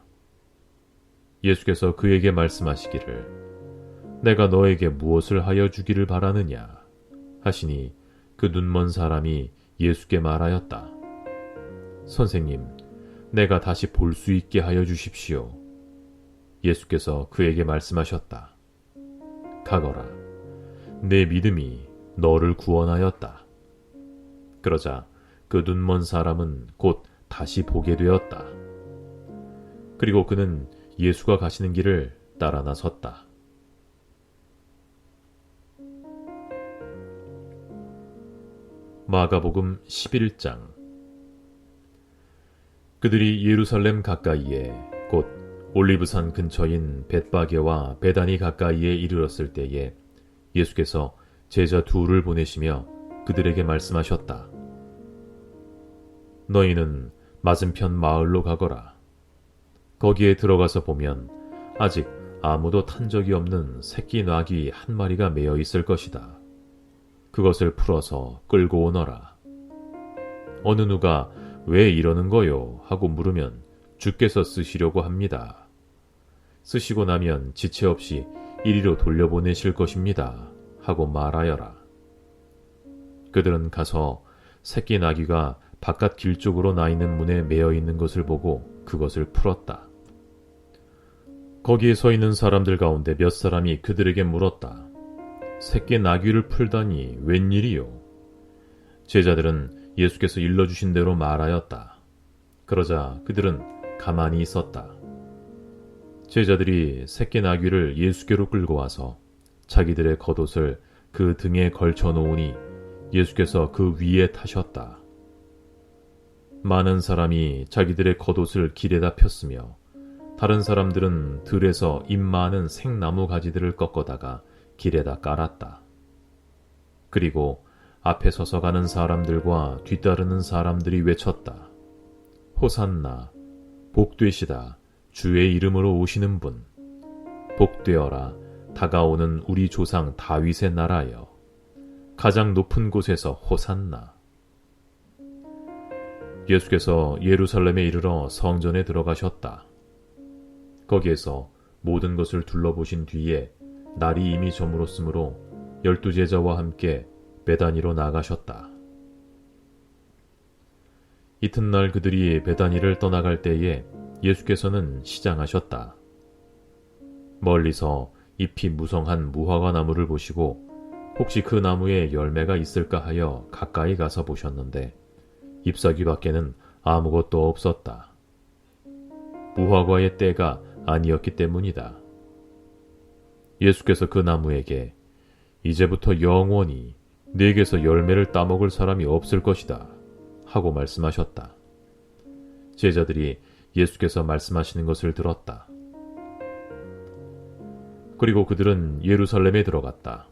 예수께서 그에게 말씀하시기를 내가 너에게 무엇을 하여 주기를 바라느냐 하시니 그 눈먼 사람이 예수께 말하였다. 선생님, 내가 다시 볼 수 있게 하여 주십시오. 예수께서 그에게 말씀하셨다. 가거라. 내 믿음이 너를 구원하였다. 그러자 그 눈먼 사람은 곧 다시 보게 되었다. 그리고 그는 예수가 가시는 길을 따라 나섰다. 마가복음 11장. 그들이 예루살렘 가까이에 곧 올리브산 근처인 벳바게와 베다니 가까이에 이르렀을 때에 예수께서 제자 둘을 보내시며 그들에게 말씀하셨다. 너희는 맞은편 마을로 가거라. 거기에 들어가서 보면 아직 아무도 탄 적이 없는 새끼 나귀 한 마리가 매어 있을 것이다. 그것을 풀어서 끌고 오너라. 어느 누가 왜 이러는 거요? 하고 물으면 주께서 쓰시려고 합니다. 쓰시고 나면 지체 없이 이리로 돌려보내실 것입니다. 하고 말하여라. 그들은 가서 새끼 나귀가 바깥 길 쪽으로 나 있는 문에 매어 있는 것을 보고 그것을 풀었다. 거기에 서 있는 사람들 가운데 몇 사람이 그들에게 물었다. 새끼 나귀를 풀다니 웬일이요? 제자들은 예수께서 일러주신 대로 말하였다. 그러자 그들은 가만히 있었다. 제자들이 새끼 나귀를 예수께로 끌고 와서 자기들의 겉옷을 그 등에 걸쳐 놓으니 예수께서 그 위에 타셨다. 많은 사람이 자기들의 겉옷을 길에다 폈으며 다른 사람들은 들에서 잎 많은 생나무 가지들을 꺾어다가 길에다 깔았다. 그리고 앞에 서서 가는 사람들과 뒤따르는 사람들이 외쳤다. 호산나, 복되시다, 주의 이름으로 오시는 분. 복되어라, 다가오는 우리 조상 다윗의 나라여. 가장 높은 곳에서 호산나. 예수께서 예루살렘에 이르러 성전에 들어가셨다. 거기에서 모든 것을 둘러보신 뒤에 날이 이미 저물었으므로 12제자와 함께 베다니로 나가셨다. 이튿날 그들이 베다니를 떠나갈 때에 예수께서는 시장하셨다. 멀리서 잎이 무성한 무화과 나무를 보시고 혹시 그 나무에 열매가 있을까 하여 가까이 가서 보셨는데 잎사귀 밖에는 아무것도 없었다. 무화과의 때가 아니었기 때문이다. 예수께서 그 나무에게 이제부터 영원히 네게서 열매를 따먹을 사람이 없을 것이다 하고 말씀하셨다. 제자들이 예수께서 말씀하시는 것을 들었다. 그리고 그들은 예루살렘에 들어갔다.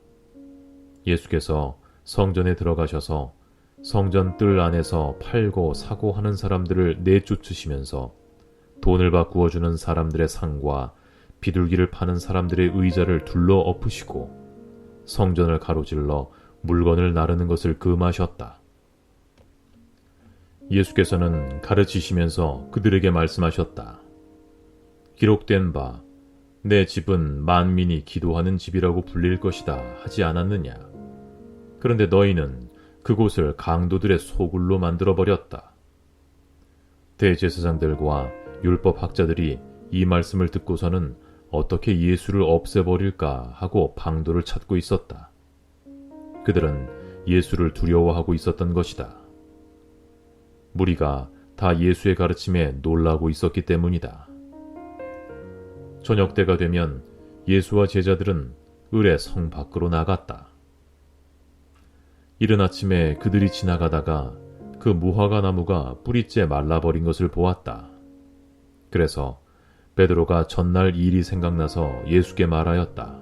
예수께서 성전에 들어가셔서 성전 뜰 안에서 팔고 사고 하는 사람들을 내쫓으시면서 돈을 바꾸어 주는 사람들의 상과 비둘기를 파는 사람들의 의자를 둘러 엎으시고 성전을 가로질러 물건을 나르는 것을 금하셨다. 예수께서는 가르치시면서 그들에게 말씀하셨다. 기록된 바 내 집은 만민이 기도하는 집이라고 불릴 것이다 하지 않았느냐. 그런데 너희는 그곳을 강도들의 소굴로 만들어버렸다. 대제사장들과 율법학자들이 이 말씀을 듣고서는 어떻게 예수를 없애버릴까 하고 방도를 찾고 있었다. 그들은 예수를 두려워하고 있었던 것이다. 무리가 다 예수의 가르침에 놀라고 있었기 때문이다. 저녁 때가 되면 예수와 제자들은 을의 성 밖으로 나갔다. 이른 아침에 그들이 지나가다가 그 무화과 나무가 뿌리째 말라버린 것을 보았다. 그래서 베드로가 전날 일이 생각나서 예수께 말하였다.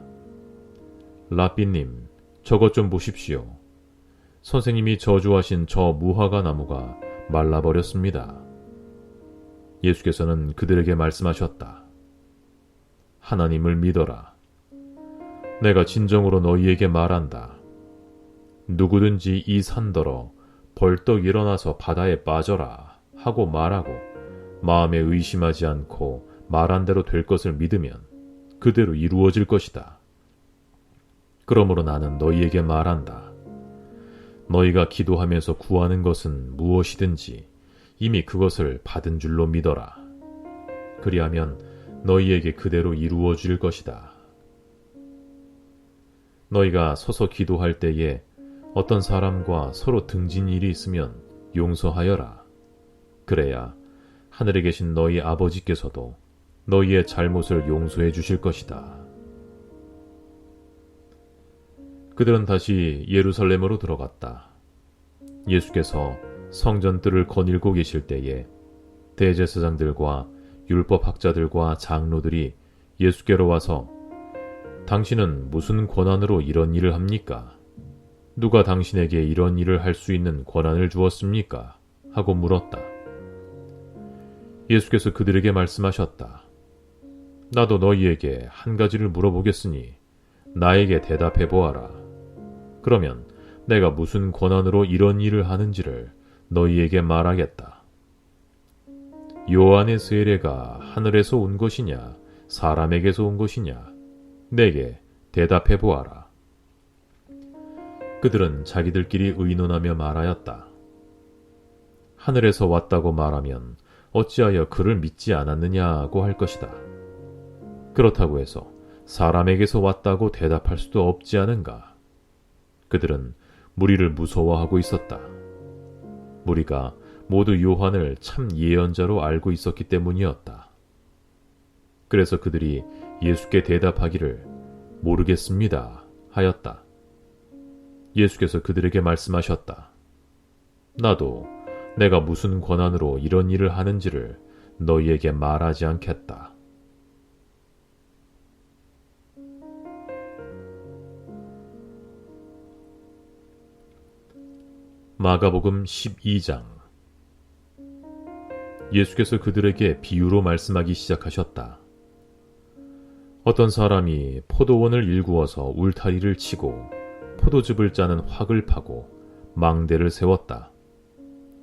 라삐님, 저것 좀 보십시오. 선생님이 저주하신 저 무화과 나무가 말라버렸습니다. 예수께서는 그들에게 말씀하셨다. 하나님을 믿어라. 내가 진정으로 너희에게 말한다. 누구든지 이 산더러 벌떡 일어나서 바다에 빠져라 하고 말하고 마음에 의심하지 않고 말한 대로 될 것을 믿으면 그대로 이루어질 것이다. 그러므로 나는 너희에게 말한다. 너희가 기도하면서 구하는 것은 무엇이든지 이미 그것을 받은 줄로 믿어라. 그리하면 너희에게 그대로 이루어 줄 것이다. 너희가 서서 기도할 때에 어떤 사람과 서로 등진 일이 있으면 용서하여라. 그래야 하늘에 계신 너희 아버지께서도 너희의 잘못을 용서해 주실 것이다. 그들은 다시 예루살렘으로 들어갔다. 예수께서 성전뜰을 거닐고 계실 때에 대제사장들과 율법학자들과 장로들이 예수께로 와서 당신은 무슨 권한으로 이런 일을 합니까? 누가 당신에게 이런 일을 할 수 있는 권한을 주었습니까? 하고 물었다. 예수께서 그들에게 말씀하셨다. 나도 너희에게 한 가지를 물어보겠으니 나에게 대답해 보아라. 그러면 내가 무슨 권한으로 이런 일을 하는지를 너희에게 말하겠다. 요한의 세례가 하늘에서 온 것이냐 사람에게서 온 것이냐 내게 대답해 보아라. 그들은 자기들끼리 의논하며 말하였다. 하늘에서 왔다고 말하면 어찌하여 그를 믿지 않았느냐고 할 것이다. 그렇다고 해서 사람에게서 왔다고 대답할 수도 없지 않은가. 그들은 무리를 무서워하고 있었다. 무리가 모두 요한을 참 예언자로 알고 있었기 때문이었다. 그래서 그들이 예수께 대답하기를 모르겠습니다 하였다. 예수께서 그들에게 말씀하셨다. 나도 내가 무슨 권한으로 이런 일을 하는지를 너희에게 말하지 않겠다. 마가복음 12장. 예수께서 그들에게 비유로 말씀하기 시작하셨다. 어떤 사람이 포도원을 일구어서 울타리를 치고 포도즙을 짜는 확을 파고 망대를 세웠다.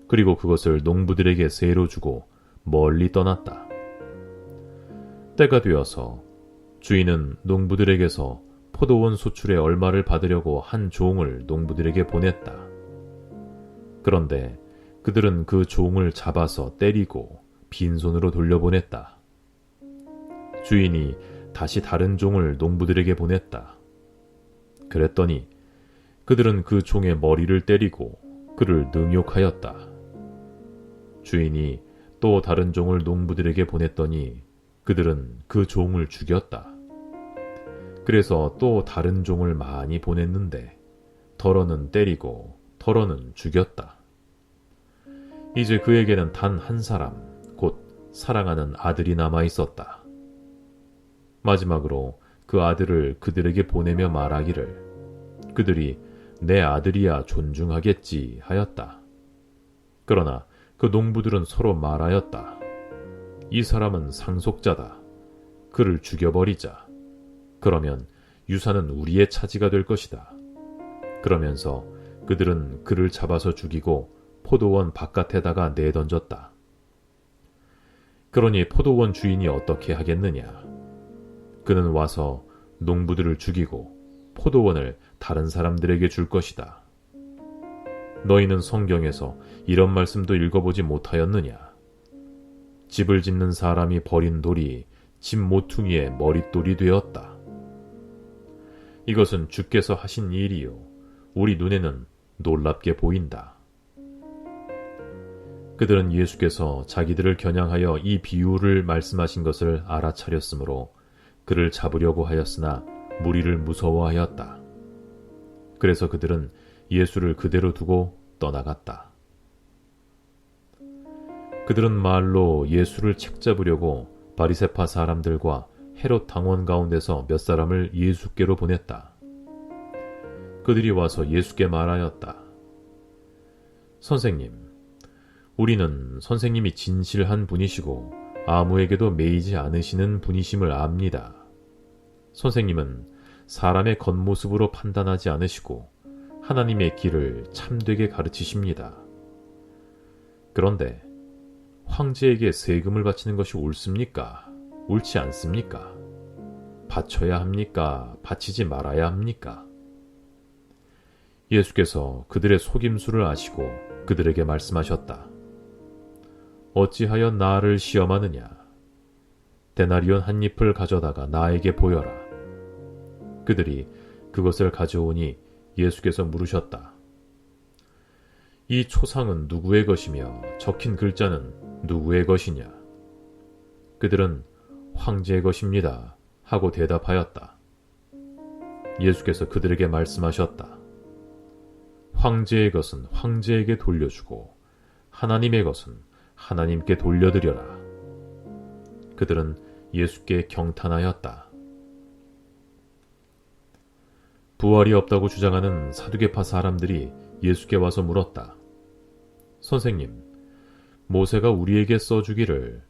그리고 그것을 농부들에게 세로 주고 멀리 떠났다. 때가 되어서 주인은 농부들에게서 포도원 소출의 얼마를 받으려고 한 종을 농부들에게 보냈다. 그런데 그들은 그 종을 잡아서 때리고 빈손으로 돌려보냈다. 주인이 다시 다른 종을 농부들에게 보냈다. 그랬더니 그들은 그 종의 머리를 때리고 그를 능욕하였다. 주인이 또 다른 종을 농부들에게 보냈더니 그들은 그 종을 죽였다. 그래서 또 다른 종을 많이 보냈는데 더러는 때리고 더러는 죽였다. 이제 그에게는 단 한 사람, 곧 사랑하는 아들이 남아 있었다. 마지막으로 그 아들을 그들에게 보내며 말하기를 그들이 내 아들이야 존중하겠지 하였다. 그러나 그 농부들은 서로 말하였다. 이 사람은 상속자다. 그를 죽여버리자. 그러면 유산은 우리의 차지가 될 것이다. 그러면서 그들은 그를 잡아서 죽이고 포도원 바깥에다가 내던졌다. 그러니 포도원 주인이 어떻게 하겠느냐? 그는 와서 농부들을 죽이고 포도원을 다른 사람들에게 줄 것이다. 너희는 성경에서 이런 말씀도 읽어보지 못하였느냐? 집을 짓는 사람이 버린 돌이 집 모퉁이의 머릿돌이 되었다. 이것은 주께서 하신 일이요 우리 눈에는 놀랍게 보인다. 그들은 예수께서 자기들을 겨냥하여 이 비유를 말씀하신 것을 알아차렸으므로 그를 잡으려고 하였으나 무리를 무서워하였다. 그래서 그들은 예수를 그대로 두고 떠나갔다. 그들은 말로 예수를 책잡으려고 바리새파 사람들과 헤롯 당원 가운데서 몇 사람을 예수께로 보냈다. 그들이 와서 예수께 말하였다. 선생님, 우리는 선생님이 진실한 분이시고 아무에게도 매이지 않으시는 분이심을 압니다. 선생님은 사람의 겉모습으로 판단하지 않으시고 하나님의 길을 참되게 가르치십니다. 그런데 황제에게 세금을 바치는 것이 옳습니까? 옳지 않습니까? 바쳐야 합니까? 바치지 말아야 합니까? 예수께서 그들의 속임수를 아시고 그들에게 말씀하셨다. 어찌하여 나를 시험하느냐? 데나리온 한 잎을 가져다가 나에게 보여라. 그들이 그것을 가져오니 예수께서 물으셨다. 이 초상은 누구의 것이며 적힌 글자는 누구의 것이냐? 그들은 황제의 것입니다 하고 대답하였다. 예수께서 그들에게 말씀하셨다. 황제의 것은 황제에게 돌려주고 하나님의 것은 하나님께 돌려드려라. 그들은 예수께 경탄하였다. 부활이 없다고 주장하는 사두개파 사람들이 예수께 와서 물었다. 선생님, 모세가 우리에게 써주기를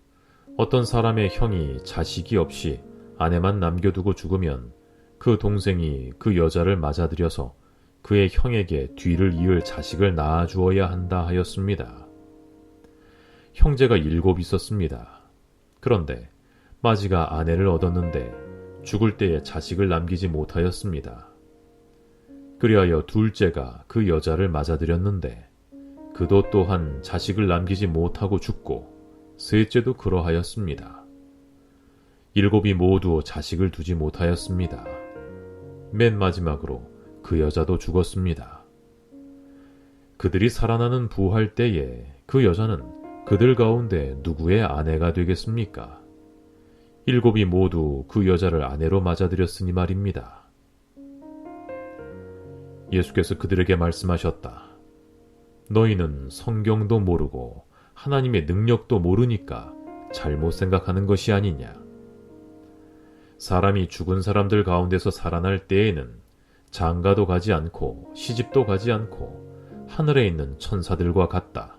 어떤 사람의 형이 자식이 없이 아내만 남겨두고 죽으면 그 동생이 그 여자를 맞아들여서 그의 형에게 뒤를 이을 자식을 낳아주어야 한다 하였습니다. 형제가 7 있었습니다. 그런데 마지가 아내를 얻었는데 죽을 때에 자식을 남기지 못하였습니다. 그리하여 둘째가 그 여자를 맞아들였는데 그도 또한 자식을 남기지 못하고 죽고 셋째도 그러하였습니다. 7이 모두 자식을 두지 못하였습니다. 맨 마지막으로 그 여자도 죽었습니다. 그들이 살아나는 부활 때에 그 여자는 그들 가운데 누구의 아내가 되겠습니까? 7이 모두 그 여자를 아내로 맞아들였으니 말입니다. 예수께서 그들에게 말씀하셨다. 너희는 성경도 모르고 하나님의 능력도 모르니까 잘못 생각하는 것이 아니냐. 사람이 죽은 사람들 가운데서 살아날 때에는 장가도 가지 않고 시집도 가지 않고 하늘에 있는 천사들과 같다.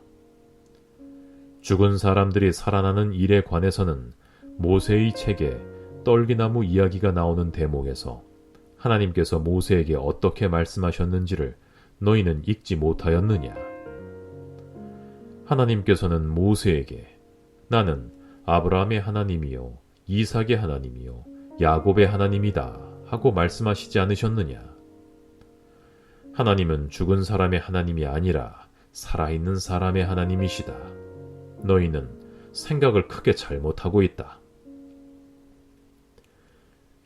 죽은 사람들이 살아나는 일에 관해서는 모세의 책에 떨기나무 이야기가 나오는 대목에서 하나님께서 모세에게 어떻게 말씀하셨는지를 너희는 읽지 못하였느냐. 하나님께서는 모세에게 나는 아브라함의 하나님이요 이삭의 하나님이요 야곱의 하나님이다 하고 말씀하시지 않으셨느냐. 하나님은 죽은 사람의 하나님이 아니라 살아있는 사람의 하나님이시다. 너희는 생각을 크게 잘못하고 있다.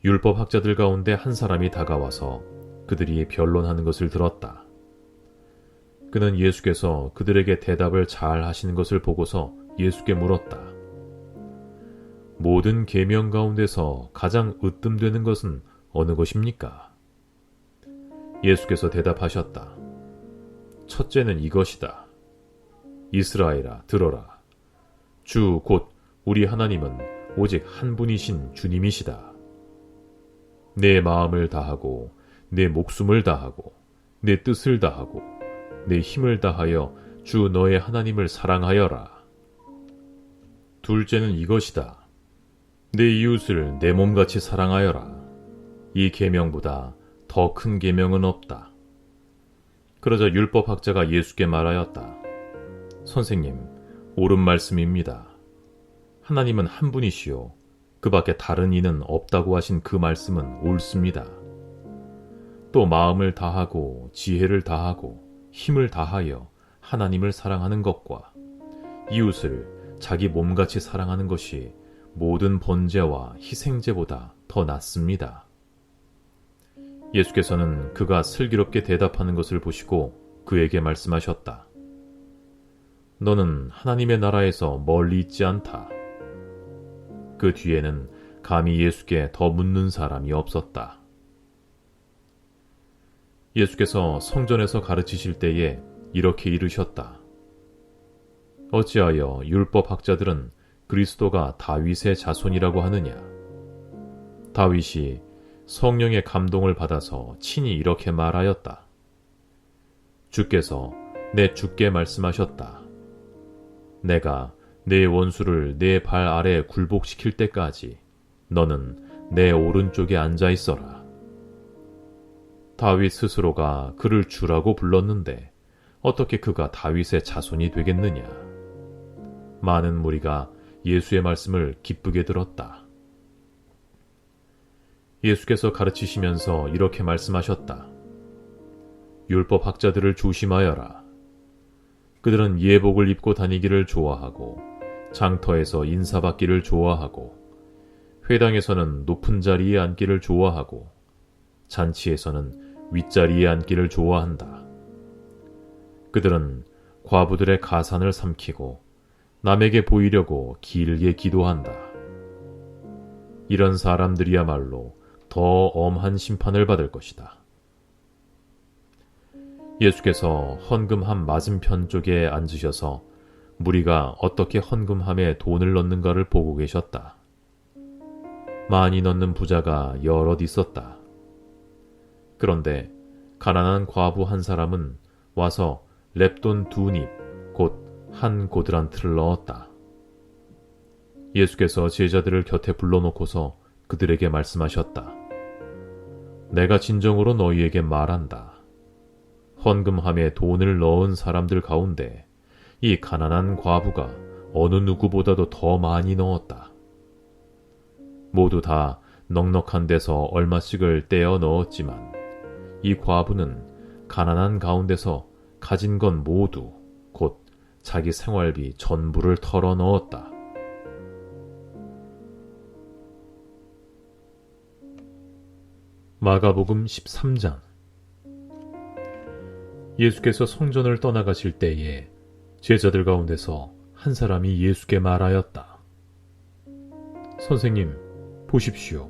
율법학자들 가운데 한 사람이 다가와서 그들이 변론하는 것을 들었다. 그는 예수께서 그들에게 대답을 잘 하시는 것을 보고서 예수께 물었다. 모든 계명 가운데서 가장 으뜸되는 것은 어느 것입니까? 예수께서 대답하셨다. 첫째는 이것이다. 이스라엘아, 들어라. 주 곧 우리 하나님은 오직 한 분이신 주님이시다. 내 마음을 다하고 내 목숨을 다하고 내 뜻을 다하고 내 힘을 다하여 주 너의 하나님을 사랑하여라. 둘째는 이것이다. 내 이웃을 내 몸같이 사랑하여라. 이 계명보다 더 큰 계명은 없다. 그러자 율법학자가 예수께 말하였다. 선생님, 옳은 말씀입니다. 하나님은 한 분이시요 그 밖에 다른 이는 없다고 하신 그 말씀은 옳습니다. 또 마음을 다하고 지혜를 다하고 힘을 다하여 하나님을 사랑하는 것과 이웃을 자기 몸같이 사랑하는 것이 모든 번제와 희생제보다 더 낫습니다. 예수께서는 그가 슬기롭게 대답하는 것을 보시고 그에게 말씀하셨다. 너는 하나님의 나라에서 멀리 있지 않다. 그 뒤에는 감히 예수께 더 묻는 사람이 없었다. 예수께서 성전에서 가르치실 때에 이렇게 이르셨다. 어찌하여 율법학자들은 그리스도가 다윗의 자손이라고 하느냐? 다윗이 성령의 감동을 받아서 친히 이렇게 말하였다. 주께서 내 주께 말씀하셨다. 내가 내 원수를 내 발 아래 굴복시킬 때까지 너는 내 오른쪽에 앉아 있어라. 다윗 스스로가 그를 주라고 불렀는데 어떻게 그가 다윗의 자손이 되겠느냐? 많은 무리가 예수의 말씀을 기쁘게 들었다. 예수께서 가르치시면서 이렇게 말씀하셨다. 율법학자들을 조심하여라. 그들은 예복을 입고 다니기를 좋아하고 장터에서 인사받기를 좋아하고 회당에서는 높은 자리에 앉기를 좋아하고 잔치에서는 윗자리에 앉기를 좋아한다. 그들은 과부들의 가산을 삼키고 남에게 보이려고 길게 기도한다. 이런 사람들이야말로 더 엄한 심판을 받을 것이다. 예수께서 헌금함 맞은편 쪽에 앉으셔서 무리가 어떻게 헌금함에 돈을 넣는가를 보고 계셨다. 많이 넣는 부자가 여럿 있었다. 그런데 가난한 과부 한 사람은 와서 렙돈 2닙, 곧 한 고드란트를 넣었다. 예수께서 제자들을 곁에 불러놓고서 그들에게 말씀하셨다. 내가 진정으로 너희에게 말한다. 헌금함에 돈을 넣은 사람들 가운데 이 가난한 과부가 어느 누구보다도 더 많이 넣었다. 모두 다 넉넉한 데서 얼마씩을 떼어 넣었지만 이 과부는 가난한 가운데서 가진 건 모두 곧 자기 생활비 전부를 털어 넣었다. 마가복음 13장. 예수께서 성전을 떠나가실 때에 제자들 가운데서 한 사람이 예수께 말하였다. 선생님, 보십시오.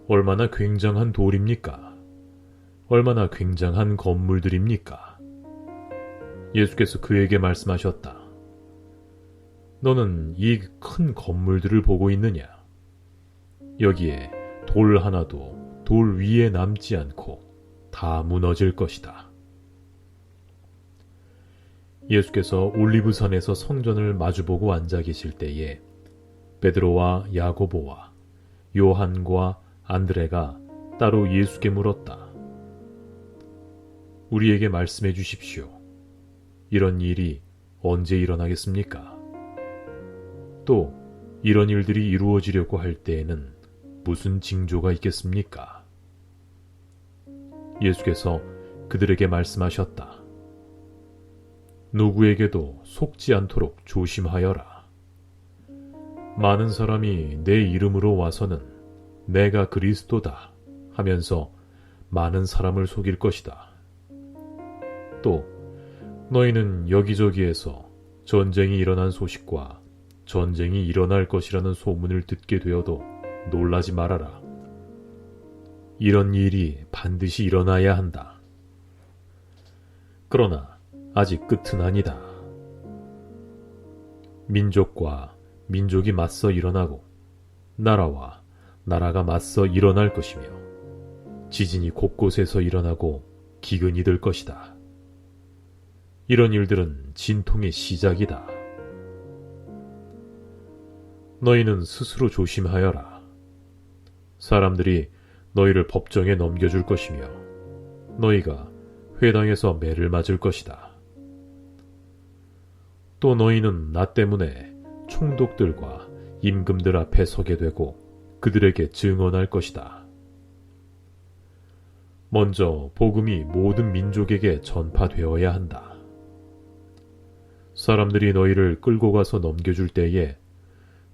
얼마나 굉장한 돌입니까? 얼마나 굉장한 건물들입니까? 예수께서 그에게 말씀하셨다. 너는 이 큰 건물들을 보고 있느냐? 여기에 돌 하나도 돌 위에 남지 않고 다 무너질 것이다. 예수께서 올리브산에서 성전을 마주보고 앉아 계실 때에 베드로와 야고보와 요한과 안드레가 따로 예수께 물었다. 우리에게 말씀해 주십시오. 이런 일이 언제 일어나겠습니까? 또 이런 일들이 이루어지려고 할 때에는 무슨 징조가 있겠습니까? 예수께서 그들에게 말씀하셨다. 누구에게도 속지 않도록 조심하여라. 많은 사람이 내 이름으로 와서는 내가 그리스도다 하면서 많은 사람을 속일 것이다. 또 너희는 여기저기에서 전쟁이 일어난 소식과 전쟁이 일어날 것이라는 소문을 듣게 되어도 놀라지 말아라. 이런 일이 반드시 일어나야 한다. 그러나 아직 끝은 아니다. 민족과 민족이 맞서 일어나고 나라와 나라가 맞서 일어날 것이며 지진이 곳곳에서 일어나고 기근이 들 것이다. 이런 일들은 진통의 시작이다. 너희는 스스로 조심하여라. 사람들이 너희를 법정에 넘겨줄 것이며 너희가 회당에서 매를 맞을 것이다. 또 너희는 나 때문에 총독들과 임금들 앞에 서게 되고 그들에게 증언할 것이다. 먼저 복음이 모든 민족에게 전파되어야 한다. 사람들이 너희를 끌고 가서 넘겨줄 때에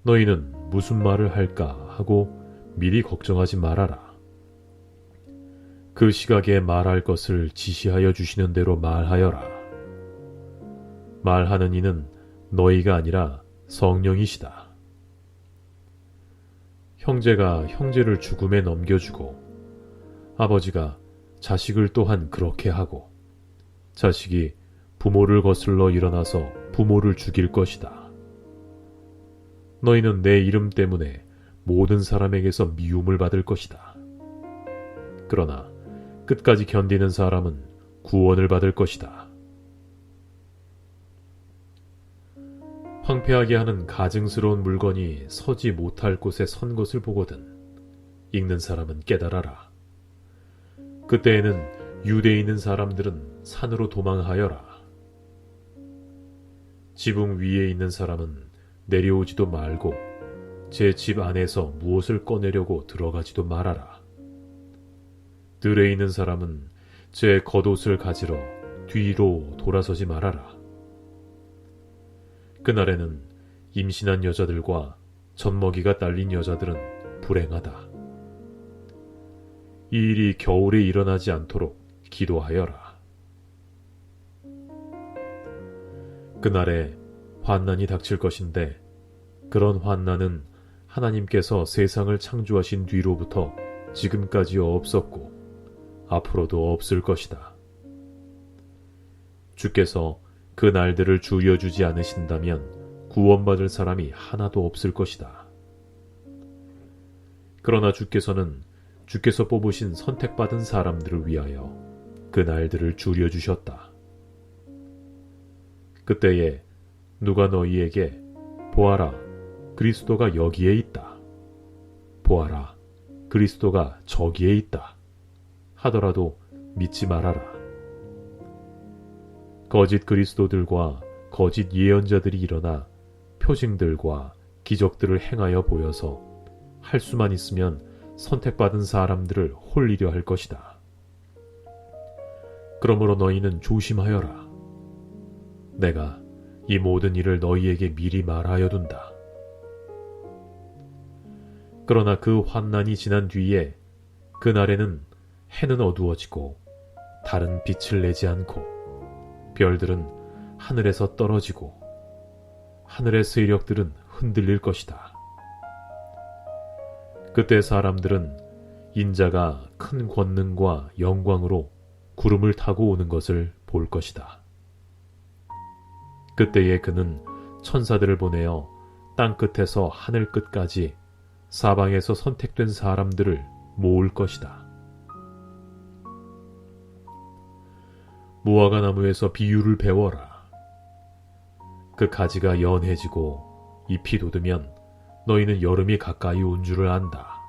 너희는 무슨 말을 할까 하고 미리 걱정하지 말아라. 그 시각에 말할 것을 지시하여 주시는 대로 말하여라. 말하는 이는 너희가 아니라 성령이시다. 형제가 형제를 죽음에 넘겨주고 아버지가 자식을 또한 그렇게 하고 자식이 부모를 거슬러 일어나서 부모를 죽일 것이다. 너희는 내 이름 때문에 모든 사람에게서 미움을 받을 것이다. 그러나 끝까지 견디는 사람은 구원을 받을 것이다. 황폐하게 하는 가증스러운 물건이 서지 못할 곳에 선 것을 보거든 읽는 사람은 깨달아라. 그때에는 유대에 있는 사람들은 산으로 도망하여라. 지붕 위에 있는 사람은 내려오지도 말고 제 집 안에서 무엇을 꺼내려고 들어가지도 말아라. 들에 있는 사람은 제 겉옷을 가지러 뒤로 돌아서지 말아라. 그날에는 임신한 여자들과 젖먹이가 딸린 여자들은 불행하다. 이 일이 겨울에 일어나지 않도록 기도하여라. 그날에 환난이 닥칠 것인데 그런 환난은 하나님께서 세상을 창조하신 뒤로부터 지금까지 없었고 앞으로도 없을 것이다. 주께서 그 날들을 주여주지 않으신다면 구원받을 사람이 하나도 없을 것이다. 그러나 주께서는 주께서 뽑으신 선택받은 사람들을 위하여 그 날들을 줄여주셨다. 그때에 누가 너희에게 보아라, 그리스도가 여기에 있다. 보아라, 그리스도가 저기에 있다. 하더라도 믿지 말아라. 거짓 그리스도들과 거짓 예언자들이 일어나 표징들과 기적들을 행하여 보여서 할 수만 있으면 선택받은 사람들을 홀리려 할 것이다. 그러므로 너희는 조심하여라. 내가 이 모든 일을 너희에게 미리 말하여 둔다. 그러나 그 환난이 지난 뒤에 그날에는 해는 어두워지고 달은 빛을 내지 않고 별들은 하늘에서 떨어지고 하늘의 세력들은 흔들릴 것이다. 그때 사람들은 인자가 큰 권능과 영광으로 구름을 타고 오는 것을 볼 것이다. 그때에 그는 천사들을 보내어 땅끝에서 하늘 끝까지 사방에서 선택된 사람들을 모을 것이다. 무화과 나무에서 비유를 배워라. 그 가지가 연해지고 잎이 돋으면 너희는 여름이 가까이 온 줄을 안다.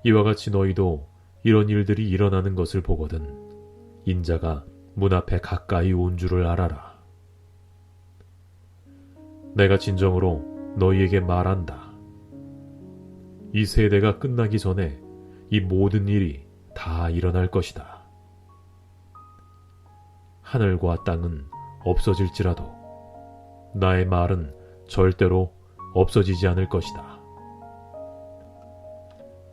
이와 같이 너희도 이런 일들이 일어나는 것을 보거든 인자가 문 앞에 가까이 온 줄을 알아라. 내가 진정으로 너희에게 말한다. 이 세대가 끝나기 전에 이 모든 일이 다 일어날 것이다. 하늘과 땅은 없어질지라도 나의 말은 절대로 없어지지 않을 것이다.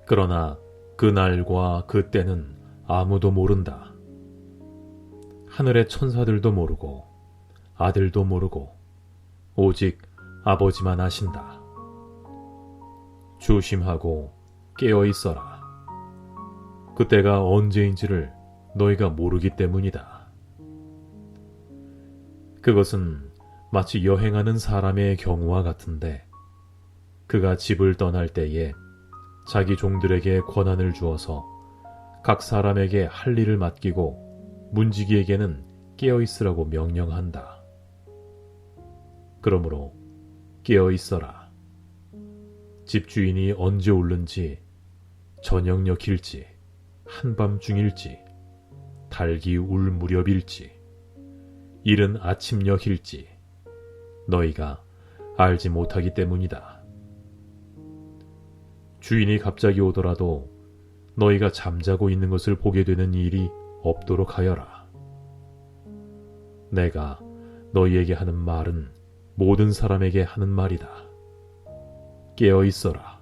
그러나 그 날과 그 때는 아무도 모른다. 하늘의 천사들도 모르고 아들도 모르고 오직 아버지만 아신다. 조심하고 깨어 있어라. 그때가 언제인지를 너희가 모르기 때문이다. 그것은 마치 여행하는 사람의 경우와 같은데 그가 집을 떠날 때에 자기 종들에게 권한을 주어서 각 사람에게 할 일을 맡기고 문지기에게는 깨어 있으라고 명령한다. 그러므로 깨어 있어라. 집주인이 언제 오는지 저녁녘일지 한밤중일지 달기 울 무렵일지 이른 아침녘일지 너희가 알지 못하기 때문이다. 주인이 갑자기 오더라도 너희가 잠자고 있는 것을 보게 되는 일이 없도록 하여라. 내가 너희에게 하는 말은 모든 사람에게 하는 말이다. 깨어 있어라.